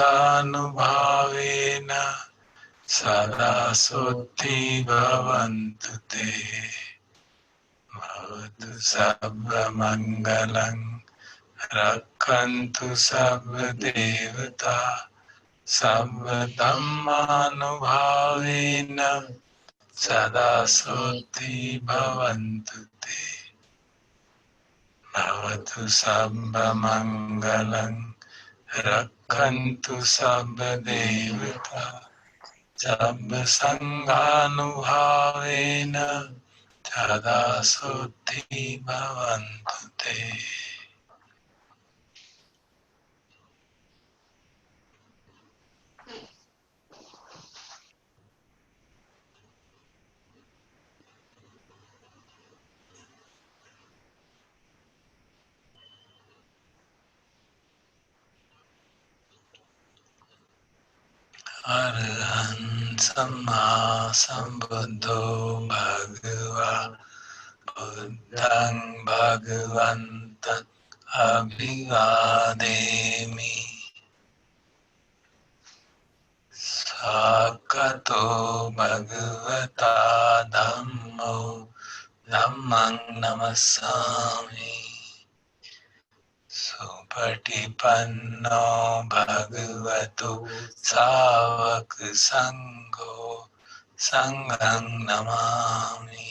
सदा सुखी भवन्तु ते। भवतु सब मंगलं, रक्षन्तु सब देवता, सब धम्मानुभावेन सदा सुखी भवन्तु ते। भवतु सब मंगलं, रक्षन्तु सब देवता, सब संघानुभावेन सदा सुखी भवन्तु ते। अरहं सम्मा सम्बुद्धो भगवा बुद्धं भगवन्तं अभिवादेमि। स्वागतो भगवता धम्मो धम्मं नमस्सामि। सुपटिपन्नो भगवतो सावक संघो संघं नमामि।